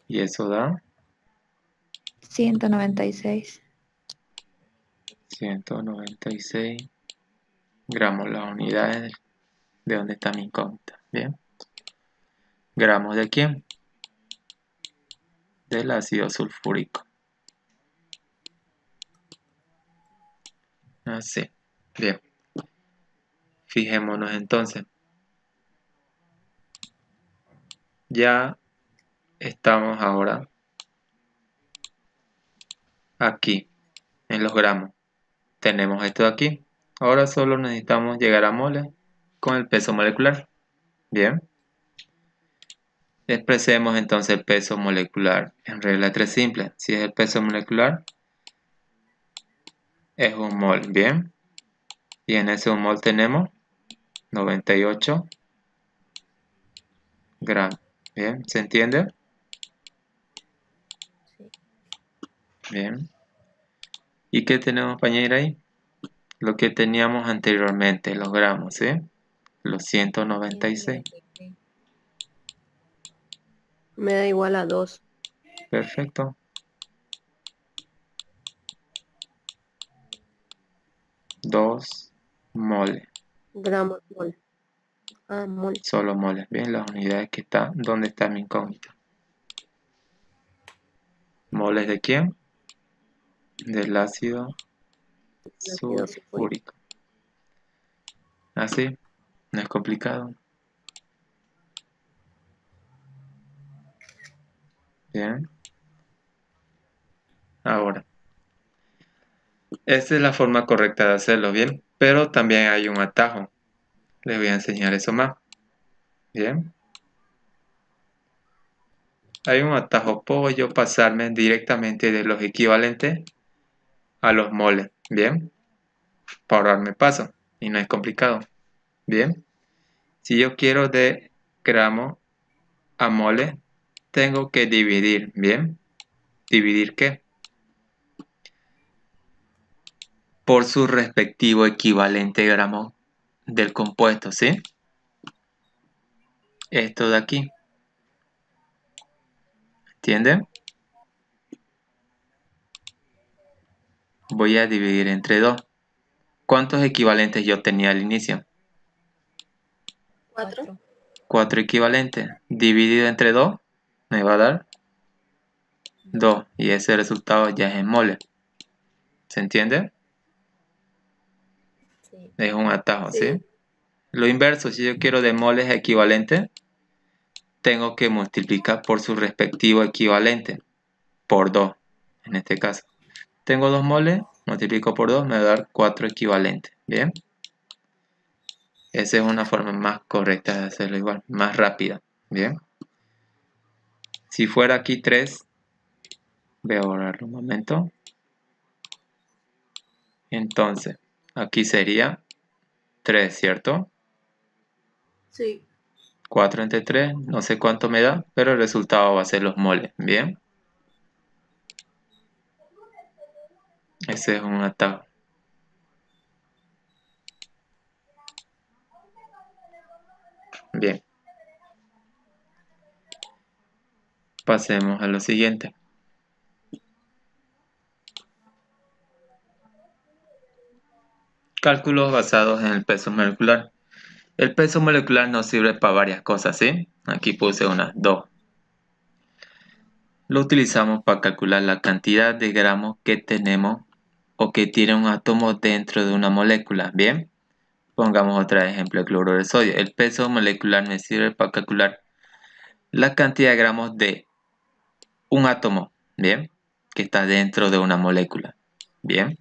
Y eso da 196. 196 gramos, las unidades de donde está mi incógnita. Bien. ¿Gramos de quién? Del ácido sulfúrico. Así. Bien. Fijémonos entonces. Ya estamos ahora aquí en los gramos. Tenemos esto de aquí. Ahora solo necesitamos llegar a moles con el peso molecular. Bien. Expresemos entonces el peso molecular en regla 3 simple. Si es el peso molecular, es un mol. Bien. Y en ese un mol tenemos 98 gramos. Bien. ¿Se entiende? Sí. Bien. ¿Y qué tenemos para añadir ahí? Lo que teníamos anteriormente, los gramos, ¿sí? Los 196. 196. Me da igual a 2. Perfecto. 2 moles. gramos mol. Ah, mol. Solo moles. Bien, las unidades que están. ¿Dónde está mi incógnita? ¿Moles de quién? Del ácido Ácido sulfúrico. sulfúrico. Así. No es complicado. Bien. Ahora. Esta es la forma correcta de hacerlo, bien. Pero también hay un atajo. Les voy a enseñar eso más. Bien. Hay un atajo. Puedo yo pasarme directamente de los equivalentes a los moles. Bien. Para ahorrarme paso. Y no es complicado. Bien. Si yo quiero de gramo a mole, tengo que dividir. Bien. ¿Dividir qué? Por su respectivo equivalente gramo del compuesto, ¿sí? Esto de aquí. ¿Entienden? Voy a dividir entre 2. ¿Cuántos equivalentes yo tenía al inicio? 4. 4 equivalentes. Dividido entre 2 me va a dar 2. Y ese resultado ya es en moles. ¿Se entiende? Sí. Es un atajo, ¿sí? Sí. Lo inverso, si yo quiero de moles equivalentes, tengo que multiplicar por su respectivo equivalente, por 2, en este caso. Tengo 2 moles, multiplico por 2, me va a dar 4 equivalentes, ¿bien? Esa es una forma más correcta de hacerlo igual, más rápida, ¿bien? Si fuera aquí 3, voy a borrarlo un momento. Entonces, aquí sería 3, ¿cierto? Sí. 4 entre 3, no sé cuánto me da, pero el resultado va a ser los moles, ¿bien? Ese es un atajo. Bien. Pasemos a lo siguiente. Cálculos basados en el peso molecular. El peso molecular nos sirve para varias cosas, ¿sí? Aquí puse unas 2. Lo utilizamos para calcular la cantidad de gramos que tenemos o que tiene un átomo dentro de una molécula, ¿bien? Pongamos otro ejemplo, el cloruro de sodio. El peso molecular me sirve para calcular la cantidad de gramos de un átomo, ¿bien? Que está dentro de una molécula, ¿bien?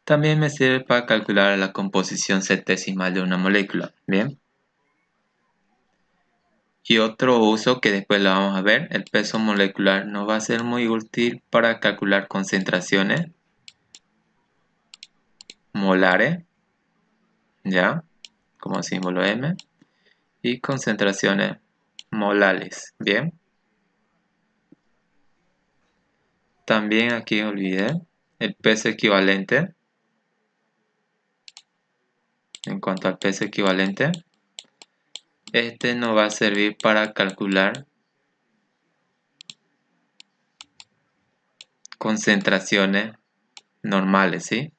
También me sirve para calcular la composición centesimal de una molécula, ¿bien? Y otro uso que después lo vamos a ver, el peso molecular nos va a ser muy útil para calcular concentraciones molares, ¿ya? Como símbolo M, y concentraciones molales, ¿bien? También aquí olvidé el peso equivalente. En cuanto al peso equivalente, este nos va a servir para calcular concentraciones normales, ¿sí?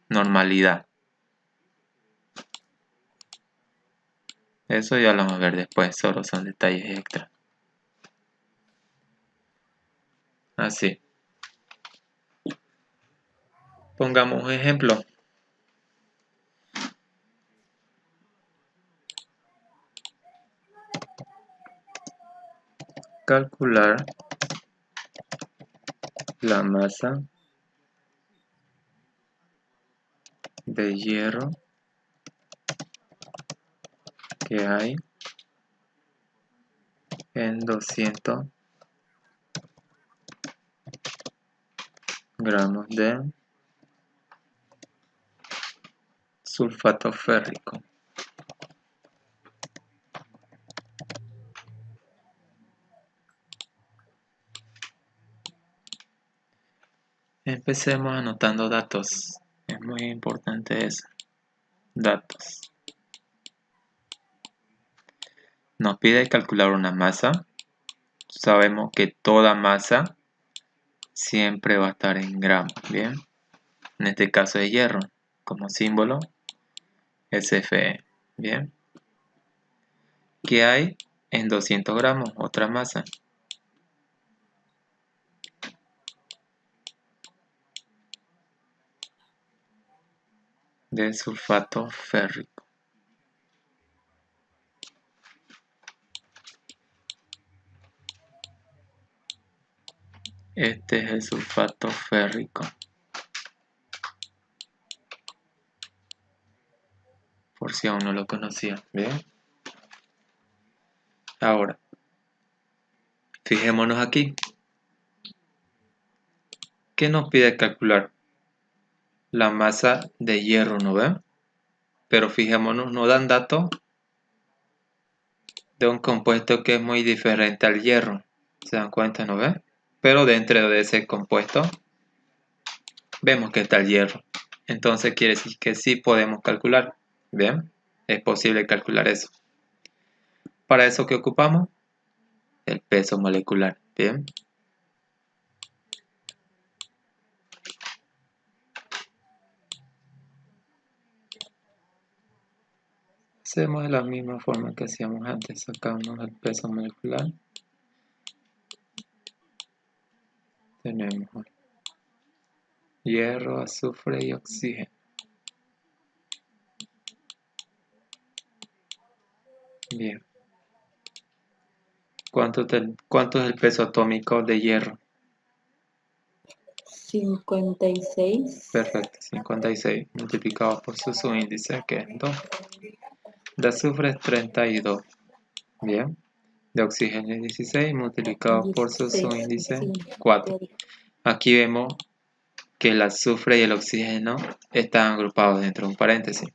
Normalidad. Eso ya lo vamos a ver después, solo son detalles extra. Así. Pongamos un ejemplo. Calcular la masa de hierro que hay en 200 gramos de sulfato férrico. Empecemos anotando datos. Es muy importante eso. Datos. Nos pide calcular una masa. Sabemos que toda masa siempre va a estar en gramos, ¿bien? En este caso es hierro, como símbolo SFE, ¿bien? ¿Qué hay en 200 gramos? Otra masa. De sulfato férrico. Este es el sulfato férrico. Por si aún no lo conocía, ¿bien? Ahora, fijémonos aquí. ¿Qué nos pide calcular? La masa de hierro, ¿no ven? Pero fijémonos, nos dan datos de un compuesto que es muy diferente al hierro. ¿Se dan cuenta, no ven? Pero dentro de ese compuesto vemos que está el hierro. Entonces quiere decir que sí podemos calcular. ¿Bien? Es posible calcular eso. ¿Para eso qué ocupamos? El peso molecular. ¿Bien? Hacemos de la misma forma que hacíamos antes. Sacamos el peso molecular. Tenemos hierro, azufre y oxígeno. Bien. ¿Cuánto es el peso atómico de hierro? 56. Perfecto, 56 multiplicado por su subíndice, que es 2. De azufre es 32. Bien. De oxígeno es 16 multiplicado por su 16, subíndice, sí, 4. Aquí vemos que el azufre y el oxígeno están agrupados dentro de un paréntesis.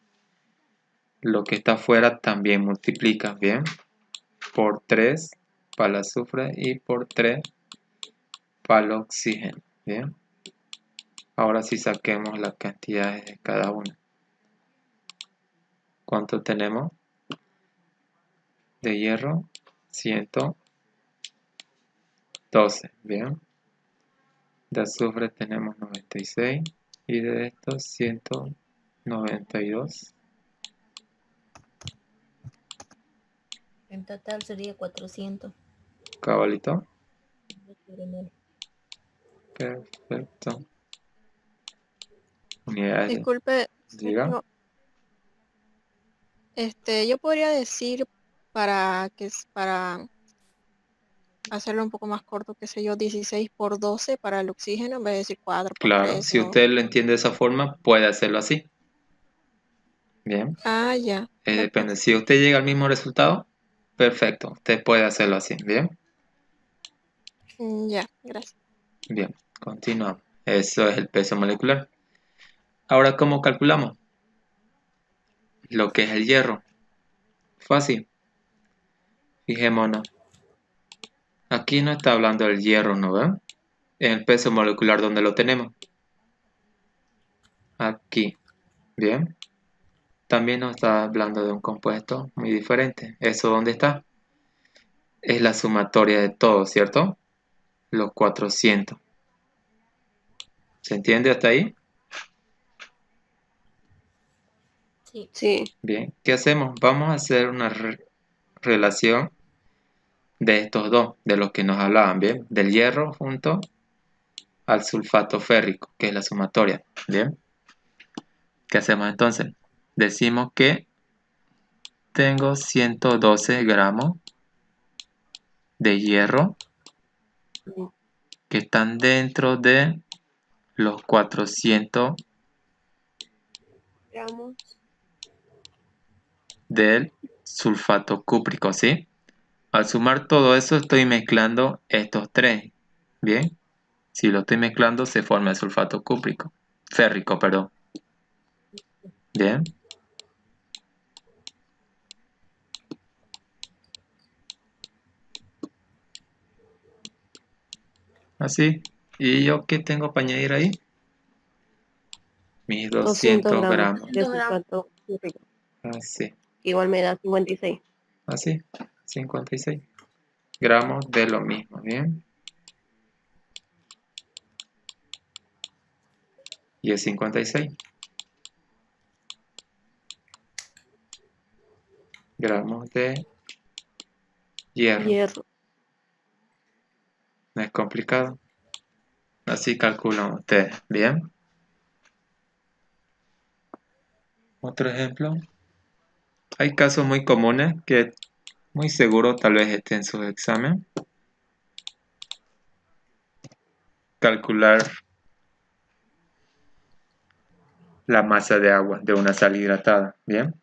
Lo que está afuera también multiplica, ¿bien? Por 3 para el azufre y por 3 para el oxígeno, ¿bien? Ahora sí saquemos las cantidades de cada uno. ¿Cuánto tenemos? De hierro, 112, ¿bien? De azufre tenemos 96 y de estos 192. En total sería 400. Cabalito. Primero. Perfecto. Unidades. Disculpe, Diga. Sergio, yo podría decir para hacerlo un poco más corto, qué sé yo, 16 por 12 para el oxígeno en vez de decir 4 por Claro, 13 si o... usted lo entiende de esa forma, puede hacerlo así. Bien. Ah, ya. Depende. Gracias. Si usted llega al mismo resultado, perfecto. Usted puede hacerlo así. Bien. Ya, gracias. Bien. Continuamos. Eso es el peso molecular. Ahora, ¿cómo calculamos lo que es el hierro? Fácil. Fijémonos. Aquí no está hablando del hierro, ¿no ven? En el peso molecular, ¿dónde lo tenemos? Aquí. Bien. También nos está hablando de un compuesto muy diferente. ¿Eso dónde está? Es la sumatoria de todo, ¿cierto? Los 400. ¿Se entiende hasta ahí? Sí. Sí. Bien. ¿Qué hacemos? Vamos a hacer una relación de estos dos, de los que nos hablaban, ¿bien? Del hierro junto al sulfato férrico, que es la sumatoria, ¿bien? ¿Qué hacemos entonces? Decimos que tengo 112 gramos de hierro que están dentro de los 400 Gramos. del sulfato cúprico, ¿sí? Al sumar todo eso estoy mezclando estos tres, ¿bien? Si lo estoy mezclando se forma el sulfato cúprico, férrico, perdón. Bien. Así. ¿Y yo qué tengo para añadir ahí? Mis 200 200 gramos gramos. de 200 gramos. sulfato cúrrico. Así. Igual me da 56. Así. 56 gramos de lo mismo. Bien. Y es 56 gramos de hierro. Hierro. No es complicado. Así calculan ustedes. Bien. Otro ejemplo. Hay casos muy comunes que muy seguro tal vez estén en su examen. Calcular la masa de agua de una sal hidratada. Bien.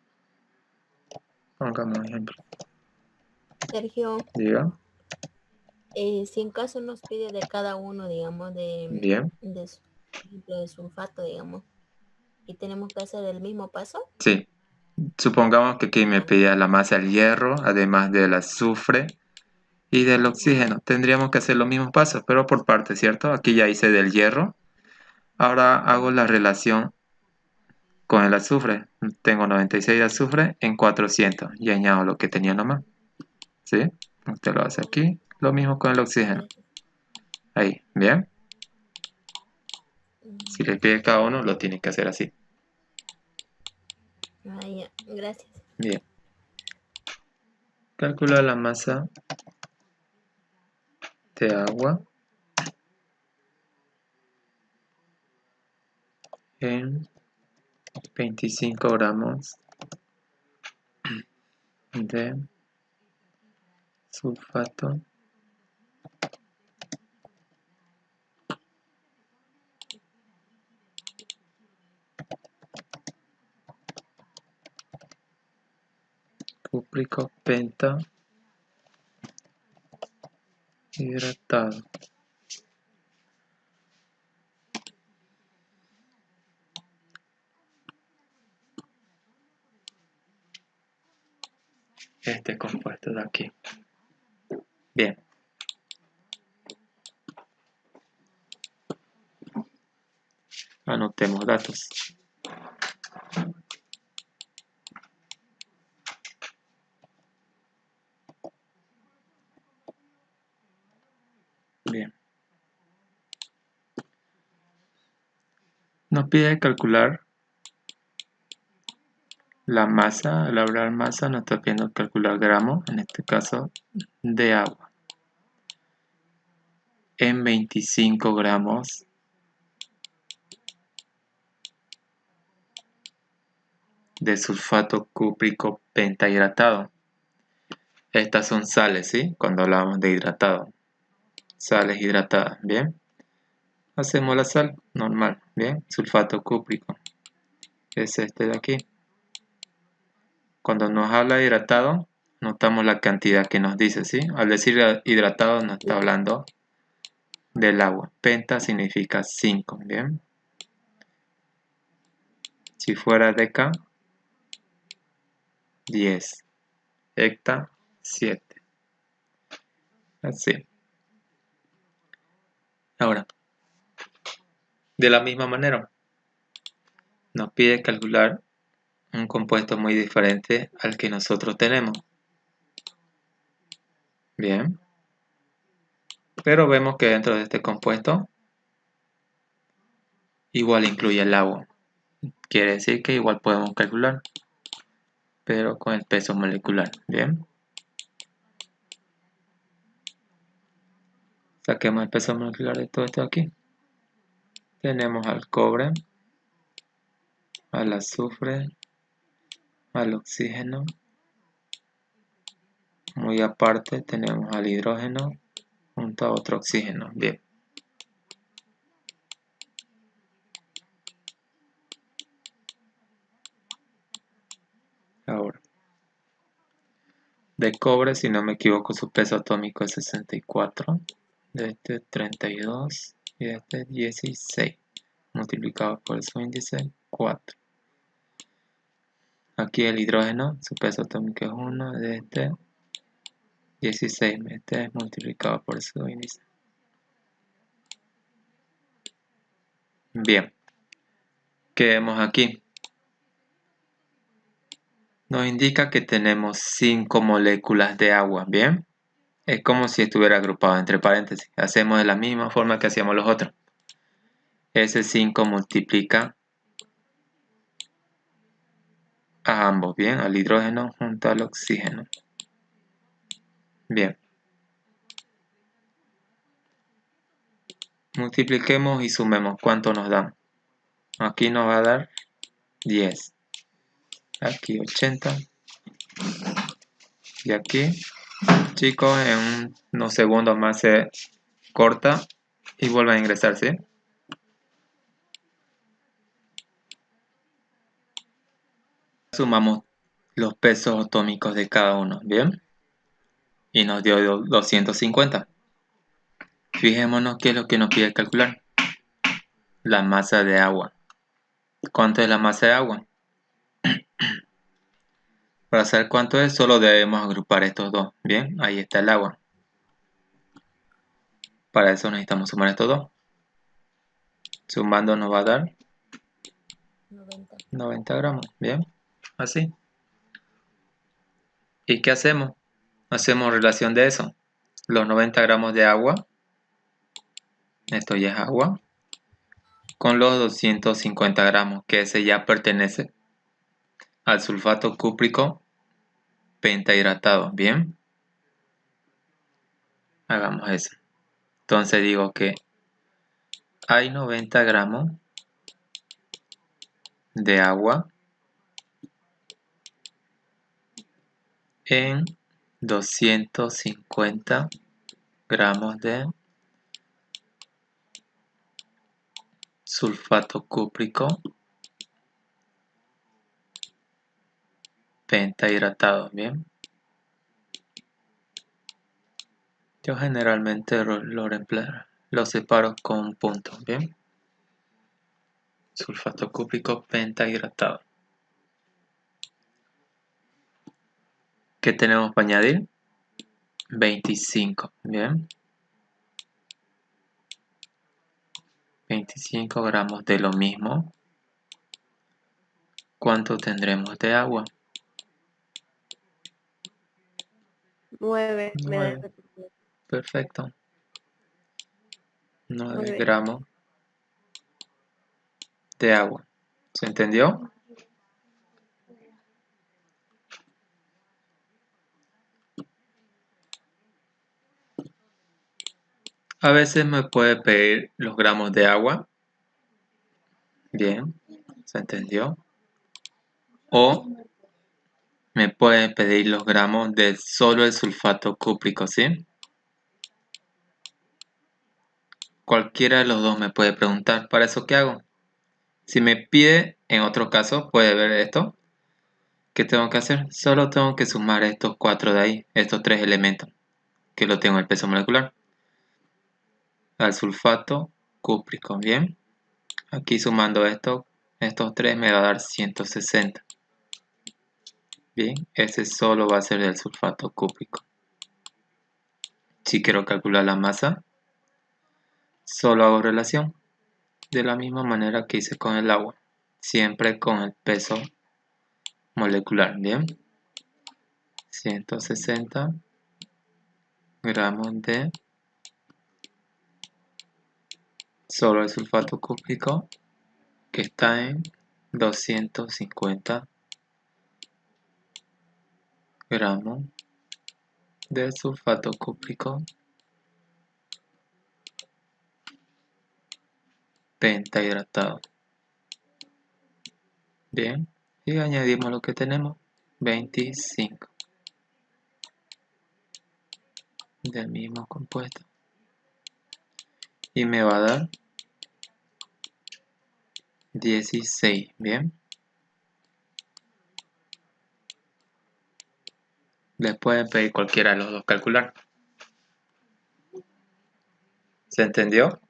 Pongamos un ejemplo. Sergio, Diga. si en caso nos pide de cada uno, digamos, Bien. por ejemplo, de sulfato, digamos, y tenemos que hacer el mismo paso. Sí. Supongamos que aquí me Ah, pedía la masa del hierro, además del azufre y del oxígeno. Tendríamos que hacer los mismos pasos, pero por partes, ¿cierto? Aquí ya hice del hierro. Ahora hago la relación con el azufre. Tengo 96 de azufre en 400 y añado lo que tenía nomás. ¿Sí? Usted lo hace aquí. Lo mismo con el oxígeno. gracias. Ahí, ¿bien? Si Mm, le pide cada uno, lo tiene que hacer así. ya, gracias. Bien. Calcula la masa de agua en 25 gramos de sulfato cúprico penta hidratado. Este compuesto de aquí. Bien. Anotemos datos. Bien. Nos pide calcular La masa, al hablar masa, nos está pidiendo calcular gramos, en este caso, de agua. En 25 gramos de sulfato cúprico pentahidratado. Estas son sales, ¿sí? Cuando hablamos de hidratado. Sales hidratadas, ¿bien? Hacemos la sal normal, ¿bien? Sulfato cúprico. Es este de aquí. Cuando nos habla de hidratado, notamos la cantidad que nos dice, ¿sí? Al decir hidratado nos está hablando del agua. Penta significa 5, ¿bien? Si fuera deca, 10. Hecta, 7. Así. Ahora, de la misma manera, nos pide calcular un compuesto muy diferente al que nosotros tenemos. Bien. Pero vemos que dentro de este compuesto igual incluye el agua. Quiere decir que igual podemos calcular, pero con el peso molecular. Bien. Saquemos el peso molecular de todo esto aquí. Tenemos al cobre, al azufre, al oxígeno. Muy aparte tenemos al hidrógeno junto a otro oxígeno. Bien. Ahora, de cobre, si no me equivoco, su peso atómico es 64, de este 32 y de este 16, multiplicado por su índice 4. Aquí el hidrógeno, su peso atómico es 1, de este 16, este es multiplicado por su índice. Bien, ¿qué vemos aquí? Nos indica que tenemos 5 moléculas de agua, ¿bien? Es como si estuviera agrupado entre paréntesis. Hacemos de la misma forma que hacíamos los otros. Ese 5 multiplica a ambos, ¿bien? Al hidrógeno junto al oxígeno. Bien. Multipliquemos y sumemos. ¿Cuánto nos dan? Aquí nos va a dar 10. Aquí 80. Y aquí, chicos, en unos segundos más se corta y vuelve a ingresar, ¿sí? Sumamos los pesos atómicos de cada uno, ¿bien? Y nos dio 250. Fijémonos qué es lo que nos pide calcular. La masa de agua. ¿Cuánto es la masa de agua? Para saber cuánto es, solo debemos agrupar estos dos. Bien, ahí está el agua. Para eso necesitamos sumar estos dos. Sumando nos va a dar 90 gramos. Bien, así. ¿Y qué hacemos? Hacemos relación de eso. Los 90 gramos de agua, esto ya es agua, con los 250 gramos, que ese ya pertenece al sulfato cúprico pentahidratado. Bien, hagamos eso. Entonces digo que hay 90 gramos de agua en 250 gramos de sulfato cúprico pentahidratado. Bien, yo generalmente lo separo con puntos. Bien, sulfato cúprico pentahidratado. ¿Qué tenemos para añadir? 25. Bien, 25 gramos de lo mismo. ¿Cuánto tendremos de agua? 9. 9. Perfecto. 9 9. gramos de agua. ¿Se entendió? A veces me puede pedir los gramos de agua. Bien, ¿se entendió? O me puede pedir los gramos de solo el sulfato cúprico, ¿sí? Cualquiera de los dos me puede preguntar. ¿Para eso qué hago? Si me pide, en otro caso, puede ver esto. ¿Qué tengo que hacer? Solo tengo que sumar estos 4 de ahí, estos 3 elementos, que lo tengo en el peso molecular. Al sulfato cúprico, bien. Aquí sumando estos 3 me va a dar 160. Bien, ese solo va a ser del sulfato cúprico. Si quiero calcular la masa, solo hago relación de la misma manera que hice con el agua, siempre con el peso molecular, bien. 160 gramos de solo el sulfato cúprico, que está en 250 gramos de sulfato cúprico pentahidratado. Bien, y añadimos lo que tenemos, 25 del mismo compuesto, y me va a dar 16. Bien, les pueden pedir cualquiera de los dos calcular. ¿Se entendió?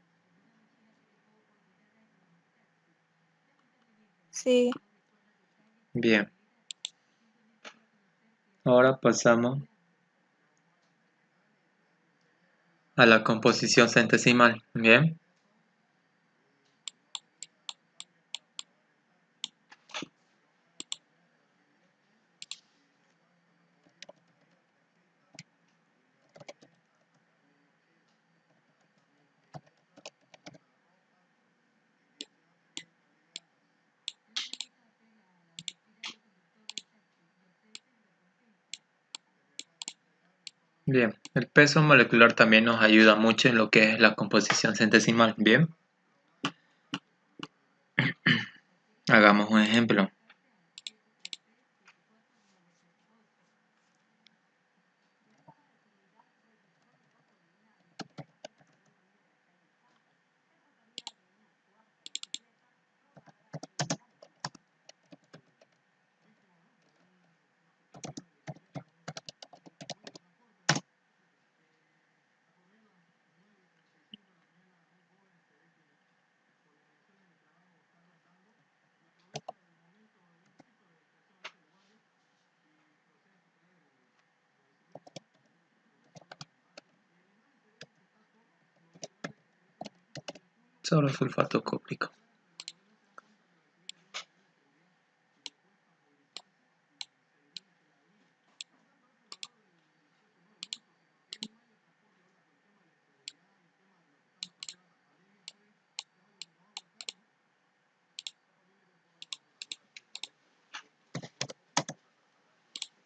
Sí, Bien, ahora pasamos a la composición centesimal. Bien, bien, el peso molecular también nos ayuda mucho en lo que es la composición centesimal. Bien, hagamos un ejemplo. Solo sulfato cúprico.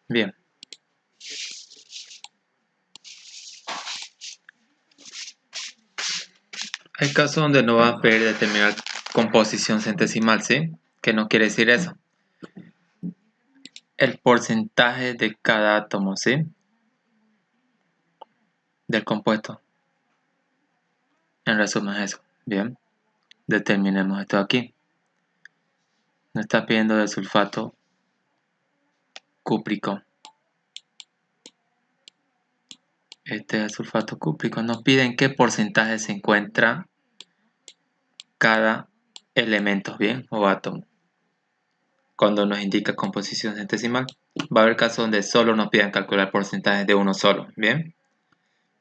Bien. Hay casos donde no va a pedir determinar composición centesimal, ¿sí? ¿Qué no quiere decir eso? El porcentaje de cada átomo, ¿sí? Del compuesto. En resumen es eso. Bien. Determinemos esto aquí. Nos está pidiendo de sulfato cúprico. Este es el sulfato cúprico. Nos piden qué porcentaje se encuentra cada elemento, ¿bien? O átomo. Cuando nos indica composición centesimal, va a haber casos donde solo nos pidan calcular porcentajes de uno solo, ¿bien?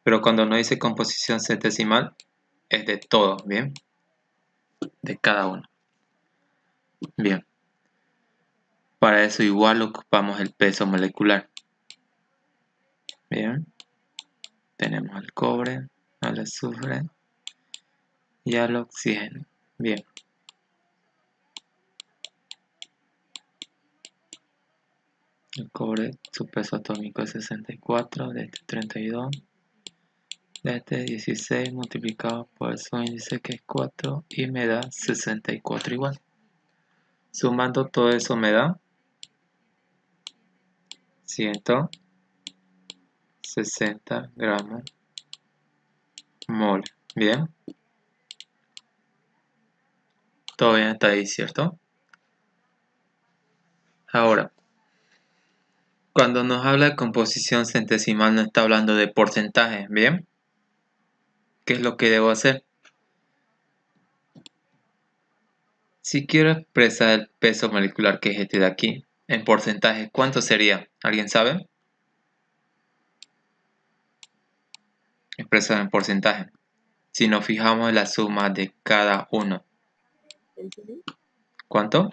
Pero cuando nos dice composición centesimal, es de todo, ¿bien? De cada uno. Bien. Para eso igual ocupamos el peso molecular. Bien. Tenemos al cobre, al azufre y al oxígeno. Bien. El cobre, su peso atómico es 64, de este 32. Este es 16 multiplicado por su índice que es 4 y me da 64 igual. Sumando todo eso me da 160 gramos mol. Bien. Todo bien está ahí, ¿cierto? Ahora, cuando nos habla de composición centesimal no está hablando de porcentaje, ¿bien? ¿Qué es lo que debo hacer? Si quiero expresar el peso molecular que es este de aquí, en porcentaje, ¿cuánto sería? ¿Alguien sabe? Expresado en porcentaje. Si nos fijamos en la suma de cada uno, ¿cuánto?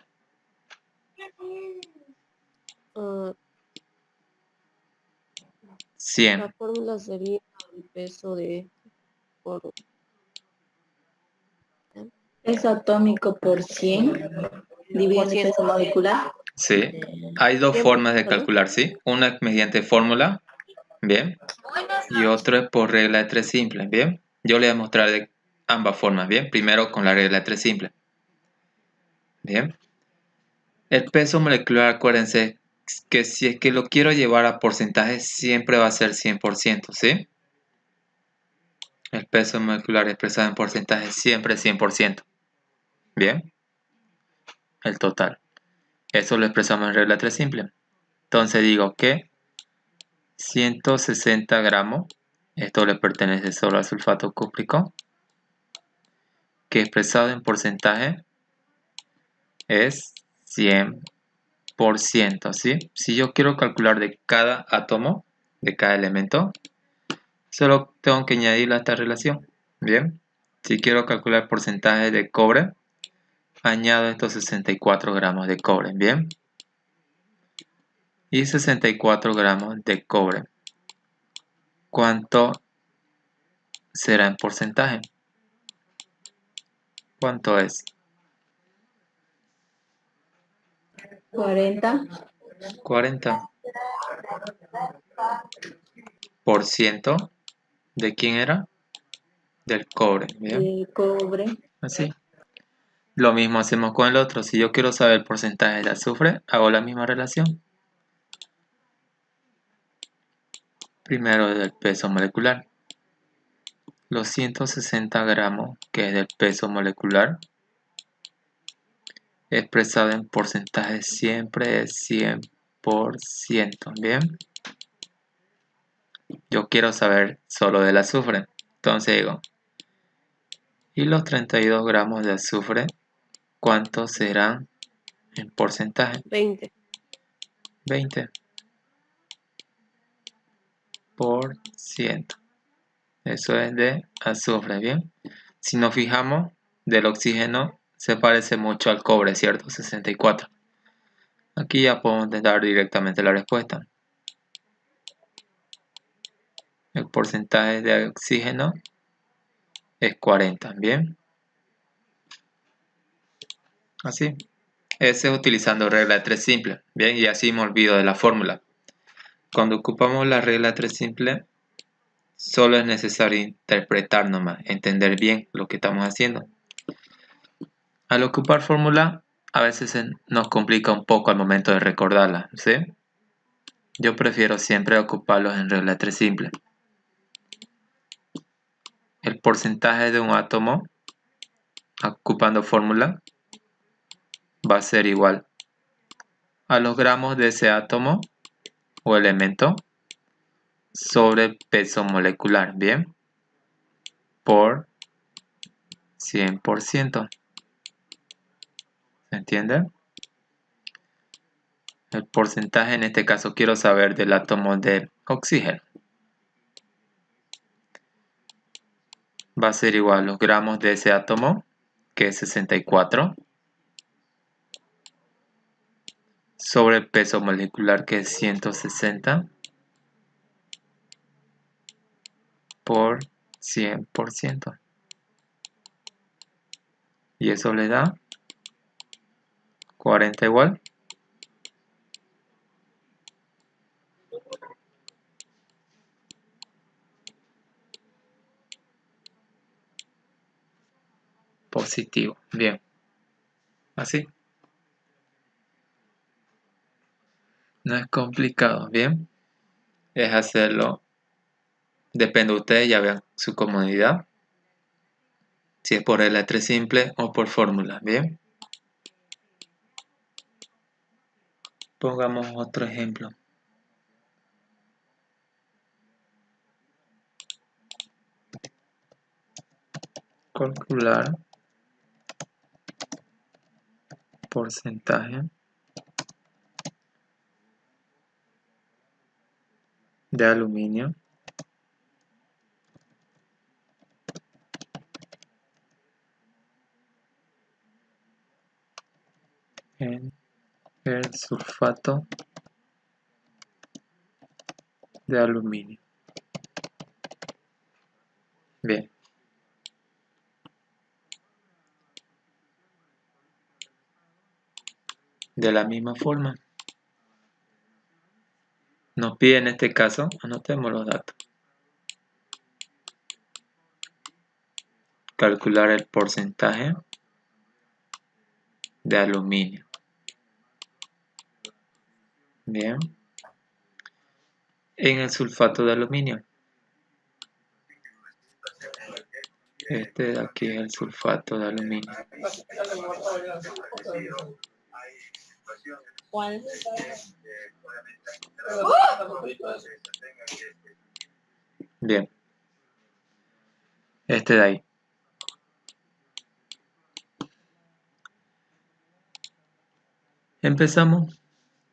Ah, 100. la fórmula sería el peso de por Peso atómico por 100 dividido en el peso molecular. Sí. Hay dos 100 formas de perdón. calcular, ¿sí? Una es mediante fórmula, ¿bien? Y otro es por regla de 3 simple, ¿bien? Yo le voy a mostrar de ambas formas, ¿bien? Primero con la regla de 3 simple, ¿bien? El peso molecular, acuérdense que si es que lo quiero llevar a porcentaje, siempre va a ser 100%, ¿sí? El peso molecular expresado en porcentaje siempre es 100%, ¿bien? El total. Eso lo expresamos en regla 3 simple. Entonces digo que 160 gramos, esto le pertenece solo al sulfato cúprico, que expresado en porcentaje es 100%, ¿sí? Si yo quiero calcular de cada átomo, de cada elemento, solo tengo que añadirle a esta relación, ¿bien? Si quiero calcular el porcentaje de cobre, añado estos 64 gramos de cobre, ¿bien? Y 64 gramos de cobre. ¿Cuánto será en porcentaje? ¿Cuánto es? 40 40%. ¿De quién era? Del cobre, ¿bien? de cobre. Así. Lo mismo hacemos con el otro. Si yo quiero saber el porcentaje de azufre, hago la misma relación. Primero del peso molecular. Los 160 gramos, que es del peso molecular, expresado en porcentaje siempre es 100%, ¿bien? Yo quiero saber solo del azufre. Entonces digo, ¿y los 32 gramos de azufre cuántos serán en porcentaje? 20. 20%. Eso es de azufre, ¿bien? Si nos fijamos, del oxígeno se parece mucho al cobre, ¿cierto? 64. Aquí ya podemos dar directamente la respuesta. El porcentaje de oxígeno es 40, ¿bien? Así. Ese es utilizando regla de 3 simple, ¿bien? Y así me olvido de la fórmula. Cuando ocupamos la regla de 3 simple, solo es necesario interpretar nomás, entender bien lo que estamos haciendo. Al ocupar fórmula, a veces nos complica un poco al momento de recordarla, ¿sí? Yo prefiero siempre ocuparlos en regla de 3 simple. El porcentaje de un átomo, ocupando fórmula, va a ser igual a los gramos de ese átomo o elemento sobre el peso molecular, ¿bien? Por 100%. ¿Se entiende? El porcentaje en este caso quiero saber del átomo de oxígeno. Va a ser igual a los gramos de ese átomo, que es 64, sobre el peso molecular, que es 160, por 100%. Y eso le da 40 igual. positivo. Bien. Así. No es complicado. Bien. Es hacerlo. Depende de ustedes, ya vean su comodidad. Si es por letra simple o por fórmula. Bien. Pongamos otro ejemplo. Calcular porcentaje de aluminio en el sulfato de aluminio. Bien. De la misma forma, nos pide en este caso, anotemos los datos. Calcular el porcentaje de aluminio. Bien. En el sulfato de aluminio. Este de aquí es el sulfato de aluminio. ¿Cuál? Bien. Este de ahí. Empezamos.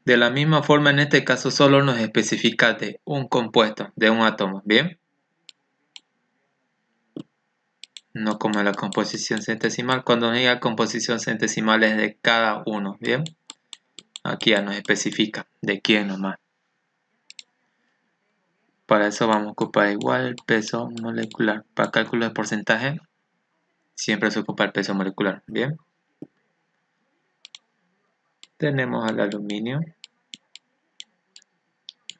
De la misma forma, en este caso solo nos especifica de un compuesto, de un átomo. Bien. No como la composición centesimal. Cuando nos diga composición centesimal es de cada uno. Bien. Aquí ya nos especifica de quién nomás. Para eso vamos a ocupar igual el peso molecular. Para cálculo de porcentaje, siempre se ocupa el peso molecular. Bien. Tenemos al aluminio,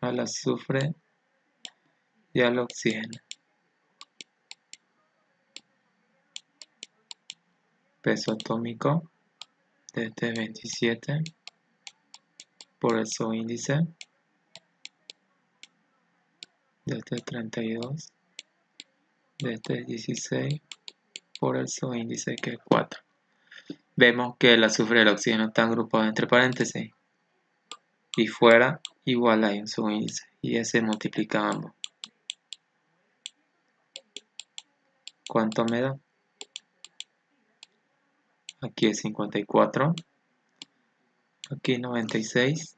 al azufre y al oxígeno. Peso atómico de este es 27 por el subíndice de este es 32, de este es 16 por el subíndice que es 4. Vemos que el azufre y el oxígeno están agrupados entre paréntesis y fuera igual hay un subíndice y ese multiplica ambos. ¿Cuánto me da? Aquí es 54, aquí 96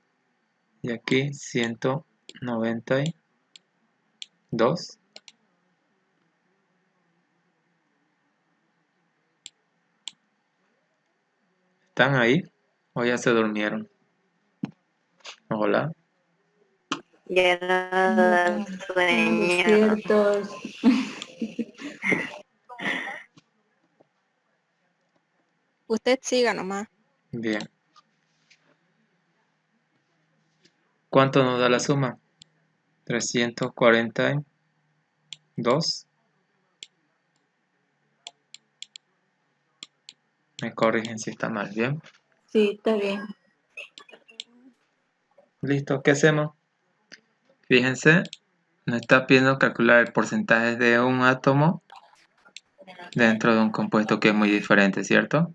y aquí 192. ¿Están ahí o ya se durmieron? Hola. Ya no da sueño. Despiertos. Usted siga nomás. Bien. ¿Cuánto nos da la suma? 342. Me corrigen si está mal, ¿bien? Sí, está bien. Listo, ¿qué hacemos? Fíjense, nos está pidiendo calcular el porcentaje de un átomo dentro de un compuesto que es muy diferente, ¿cierto?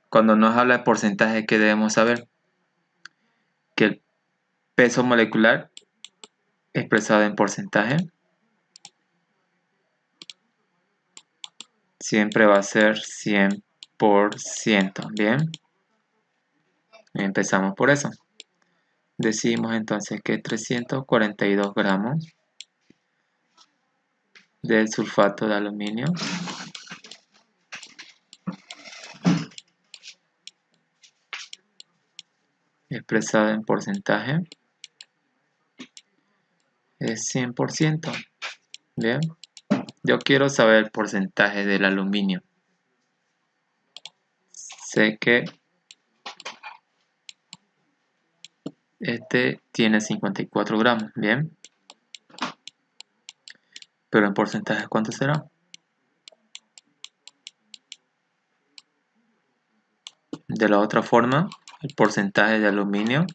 Cuando nos habla de porcentaje, ¿qué debemos saber? Que el peso molecular expresado en porcentaje siempre va a ser 100%, ¿bien? Empezamos por eso. Decimos entonces que 342 gramos del sulfato de aluminio expresado en porcentaje es 100%. Bien, yo quiero saber el porcentaje del aluminio. Sé que este tiene 54 gramos. Bien, pero en porcentaje, ¿cuánto será? De la otra forma, el porcentaje de aluminio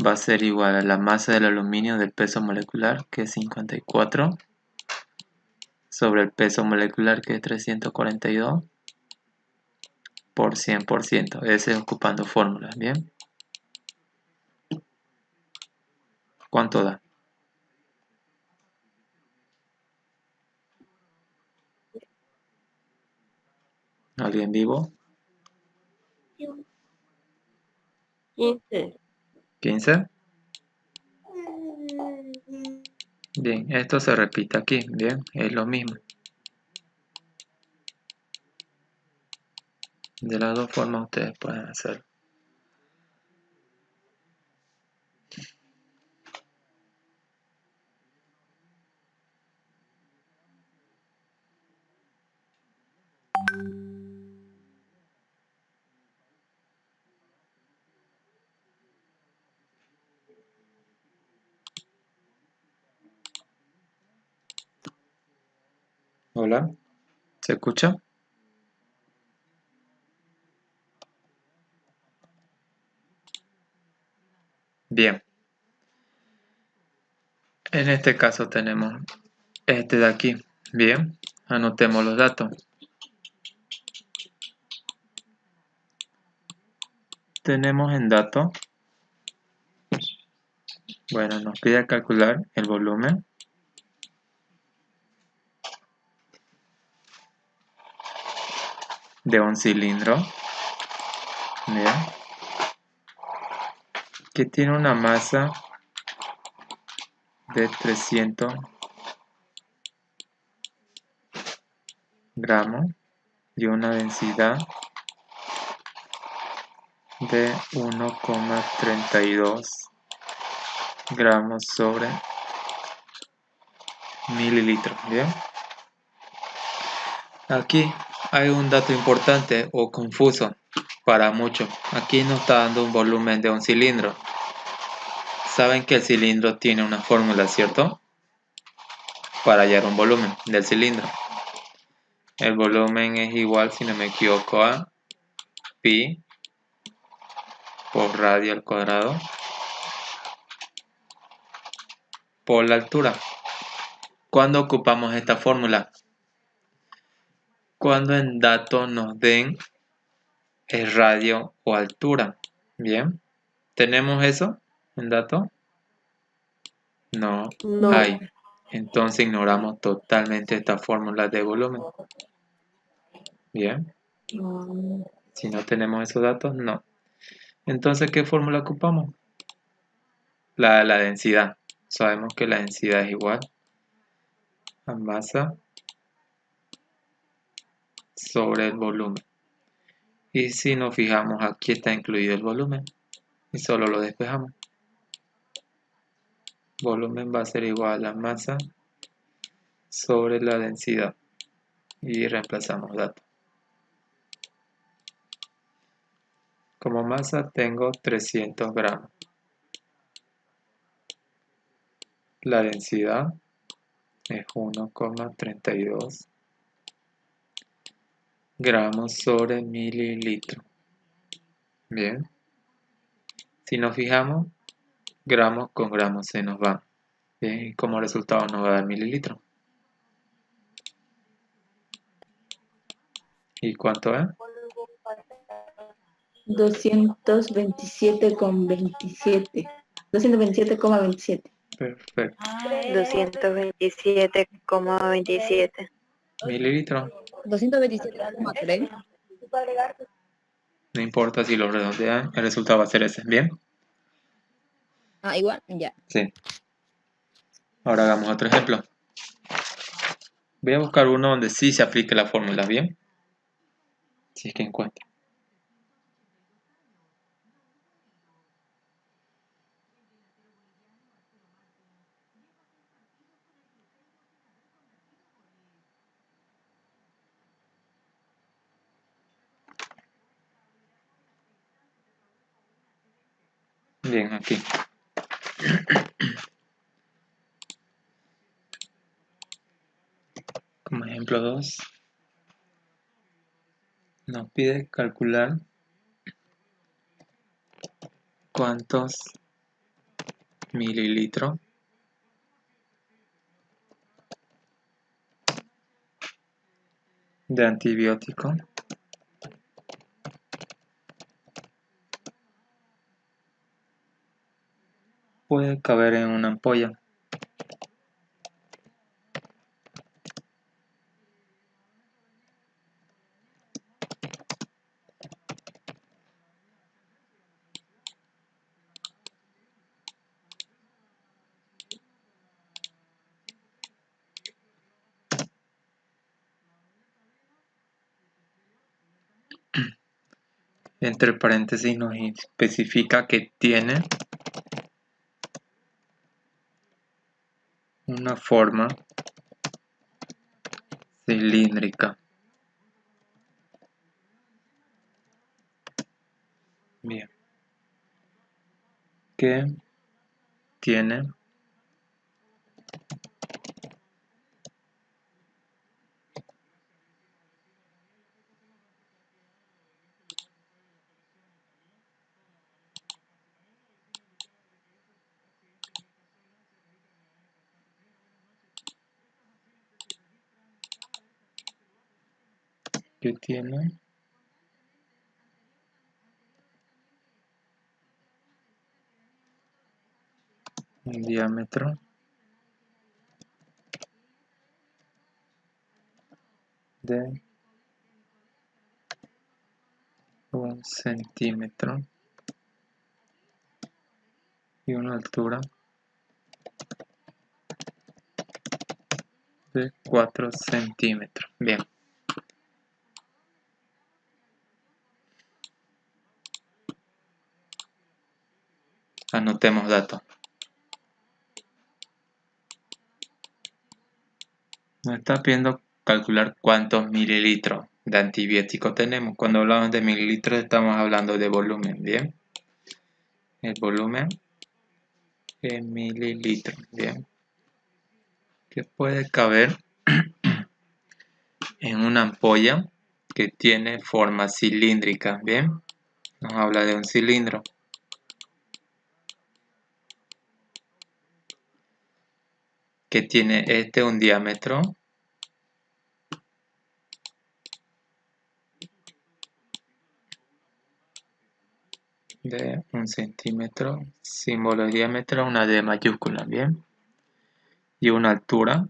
va a ser igual a la masa del aluminio del peso molecular, que es 54, sobre el peso molecular, que es 342, por 100%. Ese es ocupando fórmulas, ¿bien? ¿Cuánto da? ¿Alguien vivo? 15. 15. Bien, esto se repite aquí, bien, es lo mismo. De las dos formas ustedes pueden hacerlo. Hola, ¿se escucha? Bien, en este caso tenemos este de aquí. Bien, anotemos los datos. Tenemos en dato, bueno, nos pide calcular el volumen de un cilindro, bien, que tiene una masa de 300 gramos y una densidad de 1,32 gramos sobre mililitros. Bien, aquí hay un dato importante o confuso para muchos. Aquí nos está dando un volumen de un cilindro. Saben que el cilindro tiene una fórmula, ¿cierto? Para hallar un volumen del cilindro. El volumen es igual, si no me equivoco, a pi por radio al cuadrado por la altura. ¿Cuándo ocupamos esta fórmula? Cuando en datos nos den el radio o altura. Bien, ¿tenemos eso en datos? No No. hay. Entonces ignoramos totalmente esta fórmula de volumen. Bien, si no tenemos esos datos, no. Entonces, ¿qué fórmula ocupamos? La de la densidad. Sabemos que la densidad es igual a masa sobre el volumen. Y si nos fijamos, aquí está incluido el volumen. Y solo lo despejamos. Volumen va a ser igual a la masa sobre la densidad. Y reemplazamos datos. Como masa tengo 300 gramos. La densidad es 1,32 gramos sobre mililitro. Bien. Si nos fijamos, gramos con gramos se nos va. Bien, y como resultado nos va a dar mililitro. ¿Y cuánto es? 227,27. 227,27. Perfecto. 227,27. Mililitro. 227,3. No importa si lo redondean, el resultado va a ser ese. Bien. Ah, igual, ya. Sí. Ahora hagamos otro ejemplo. Voy a buscar uno donde sí se aplique la fórmula, ¿bien? Si es que encuentro. Bien, aquí. Como ejemplo 2, nos pide calcular cuántos mililitros de antibiótico puede caber en una ampolla. Entre paréntesis nos especifica que tiene una forma cilíndrica. Bien. Que tiene un diámetro de 1 centímetro y una altura de 4 centímetros. Bien. Anotemos datos. Nos está pidiendo calcular cuántos mililitros de antibiótico tenemos. Cuando hablamos de mililitros estamos hablando de volumen, ¿bien? El volumen en mililitros, ¿bien? Que puede caber en una ampolla que tiene forma cilíndrica, ¿bien? Nos habla de un cilindro. Que tiene un diámetro de 1 centímetro, símbolo de diámetro, una D mayúscula, ¿bien? Y una altura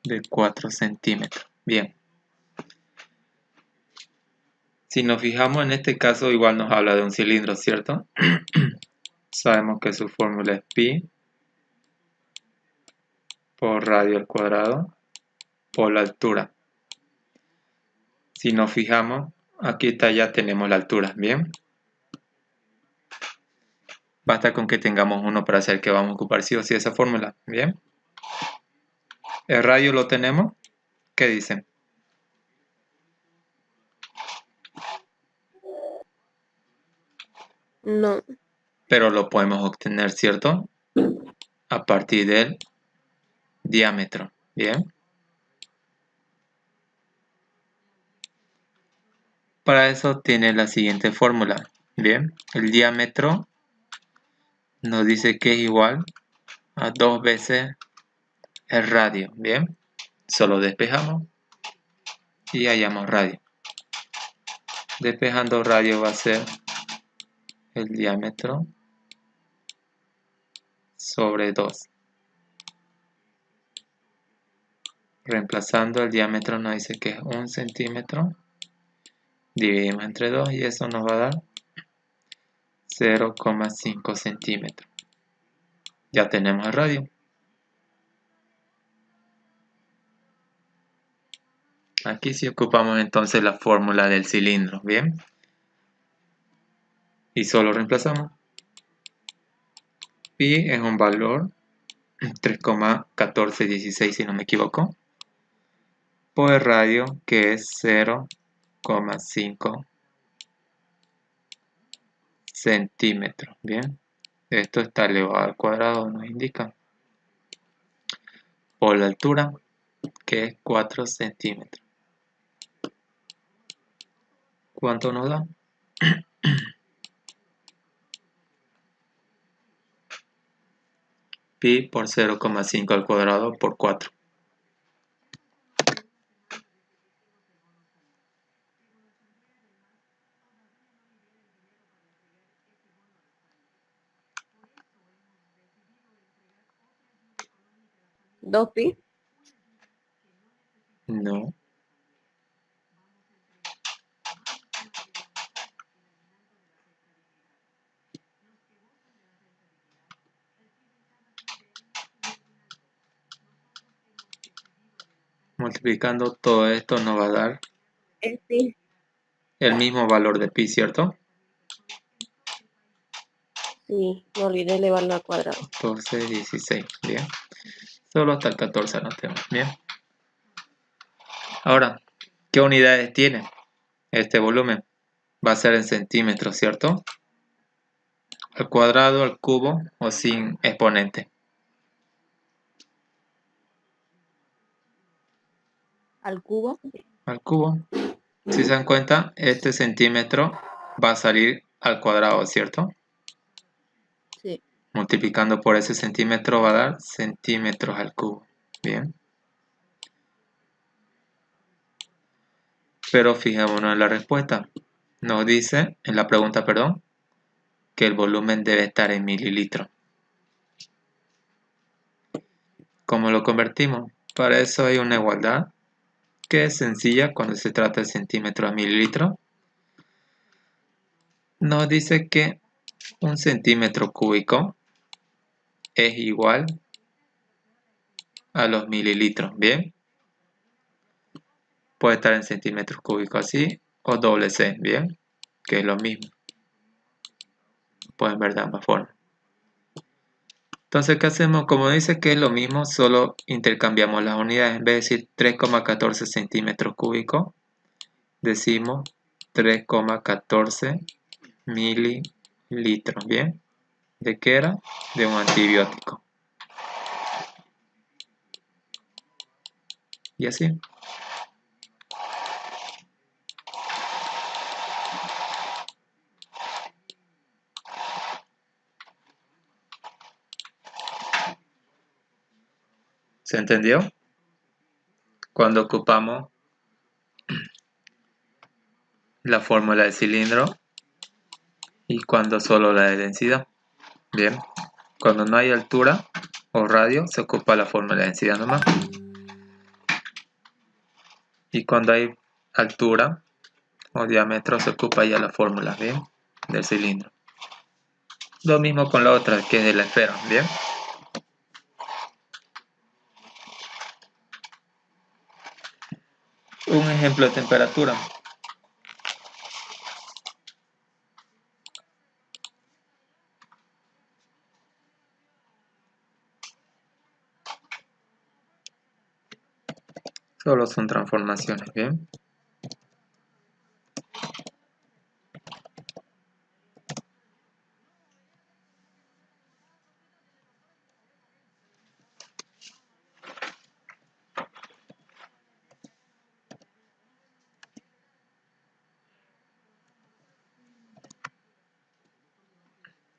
de 4 centímetros, bien. Si nos fijamos en este caso, igual nos habla de un cilindro, ¿cierto? Sabemos que su fórmula es pi por radio al cuadrado por la altura. Si nos fijamos, aquí está, ya tenemos la altura, ¿bien? Basta con que tengamos uno para hacer que vamos a ocupar sí o sí esa fórmula, ¿bien? El radio lo tenemos, ¿qué dicen? No, Pero lo podemos obtener, ¿cierto? A partir del diámetro, ¿bien? Para eso tiene la siguiente fórmula, ¿bien? El diámetro nos dice que es igual a 2 veces el radio, ¿bien? Solo despejamos y hallamos radio. Despejando radio va a ser el diámetro sobre 2. Reemplazando el diámetro nos dice que es 1 centímetro. Dividimos entre 2 y eso nos va a dar 0,5 centímetros. Ya tenemos el radio. Aquí sí ocupamos entonces la fórmula del cilindro, ¿bien? Y solo reemplazamos. Pi es un valor 3,1416 si no me equivoco. Por el radio que es 0,5 centímetros, ¿bien? Esto está elevado al cuadrado, nos indica. Por la altura que es 4 centímetros. ¿Cuánto nos da? Pi por 0,5 al cuadrado por 4. ¿2 pi? No. Multiplicando todo esto nos va a dar Es pi. el mismo valor de pi, ¿cierto? Sí, me olvidé elevarlo al cuadrado. 14, 16, bien. Solo hasta el 14 anotemos, bien. Ahora, ¿qué unidades tiene este volumen? Va a ser en centímetros, ¿cierto? Al cuadrado, al cubo o sin exponente. Al cubo. Al cubo. Si se dan cuenta, este centímetro va a salir al cuadrado, ¿cierto? Sí. Multiplicando por ese centímetro va a dar centímetros al cubo. Bien. Pero fijémonos en la respuesta. Nos dice, en la pregunta, perdón, que el volumen debe estar en mililitros. ¿Cómo lo convertimos? Para eso hay una igualdad que es sencilla cuando se trata de centímetros a mililitros. Nos dice que un centímetro cúbico es igual a los mililitros, ¿bien? Puede estar en centímetros cúbicos así o doble C, ¿bien? Que es lo mismo. Pueden ver de ambas formas. Entonces, ¿qué hacemos? Como dice que es lo mismo, solo intercambiamos las unidades. En vez de decir 3,14 centímetros cúbicos, decimos 3,14 mililitros, ¿bien? ¿De qué era? De un antibiótico. Y así. ¿Se entendió? Cuando ocupamos la fórmula de cilindro y cuando solo la de densidad. Bien. Cuando no hay altura o radio, se ocupa la fórmula de densidad nomás. Y cuando hay altura o diámetro, se ocupa ya la fórmula, ¿bien? Del cilindro. Lo mismo con la otra, que es de la esfera, ¿bien? Un ejemplo de temperatura. Solo son transformaciones, ¿bien?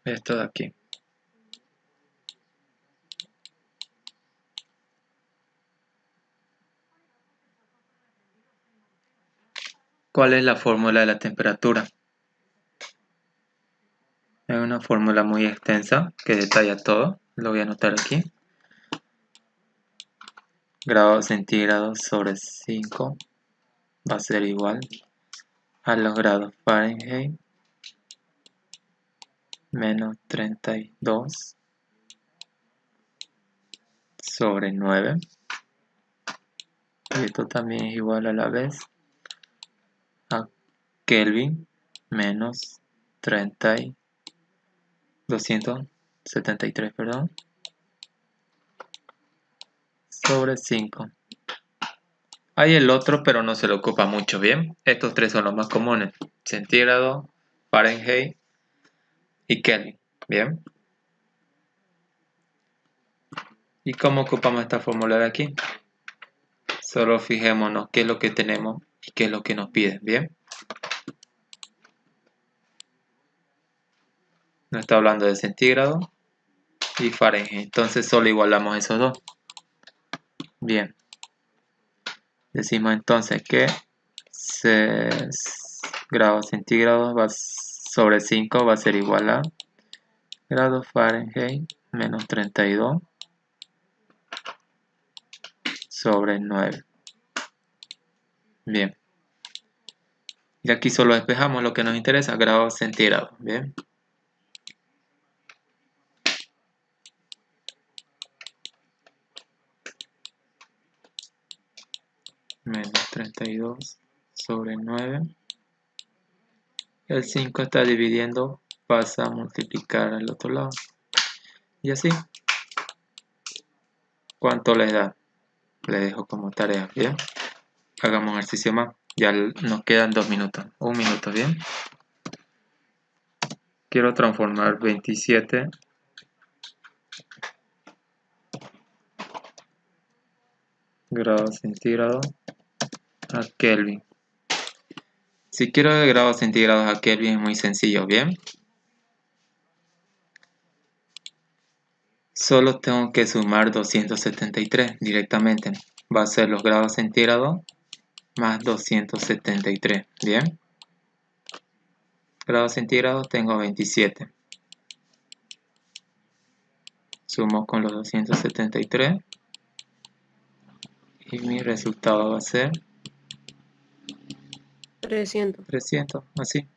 Esto de aquí. ¿Cuál es la fórmula de la temperatura? Es una fórmula muy extensa que detalla todo. Lo voy a anotar aquí. Grados centígrados sobre 5 va a ser igual a los grados Fahrenheit menos 32 sobre 9. Y esto también es igual a la vez a Kelvin menos 273, perdón, sobre 5. Hay el otro, pero no se lo ocupa mucho, ¿bien? Estos tres son los más comunes. Centígrado, Fahrenheit y Kelvin, ¿bien? ¿Y cómo ocupamos esta fórmula de aquí? Solo fijémonos qué es lo que tenemos y qué es lo que nos piden, ¿bien? Nos está hablando de centígrado y Fahrenheit. Entonces solo igualamos esos dos. Bien. Decimos entonces que grados centígrados sobre 5 va a ser igual a grados Fahrenheit menos 32 sobre 9. Bien. Y aquí solo despejamos lo que nos interesa, grados centígrados. Bien. Menos 32 sobre 9. El 5 está dividiendo, pasa a multiplicar al otro lado. Y así. ¿Cuánto les da? Les dejo como tarea, ¿bien? Hagamos un ejercicio más. Ya nos quedan 2 minutos. 1 minuto, ¿bien? Quiero transformar 27 grados centígrados a Kelvin. Si quiero de grados centígrados a Kelvin es muy sencillo, ¿bien? Solo tengo que sumar 273 directamente. Va a ser los grados centígrados más 273, ¿bien? Grados centígrados tengo 27. Sumo con los 273 y mi resultado va a ser 300. 300, así.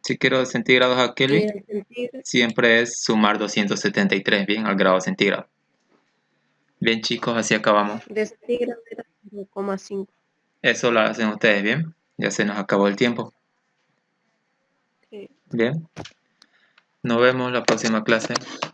Si quiero de centígrados a Y Kelvin, el centígrado, siempre es sumar 273, bien, al grado centígrado. Bien, chicos, así acabamos. de centígrado era 0,5. Eso lo hacen ustedes, bien. Ya se nos acabó el tiempo. Sí. Bien. Nos vemos la próxima clase.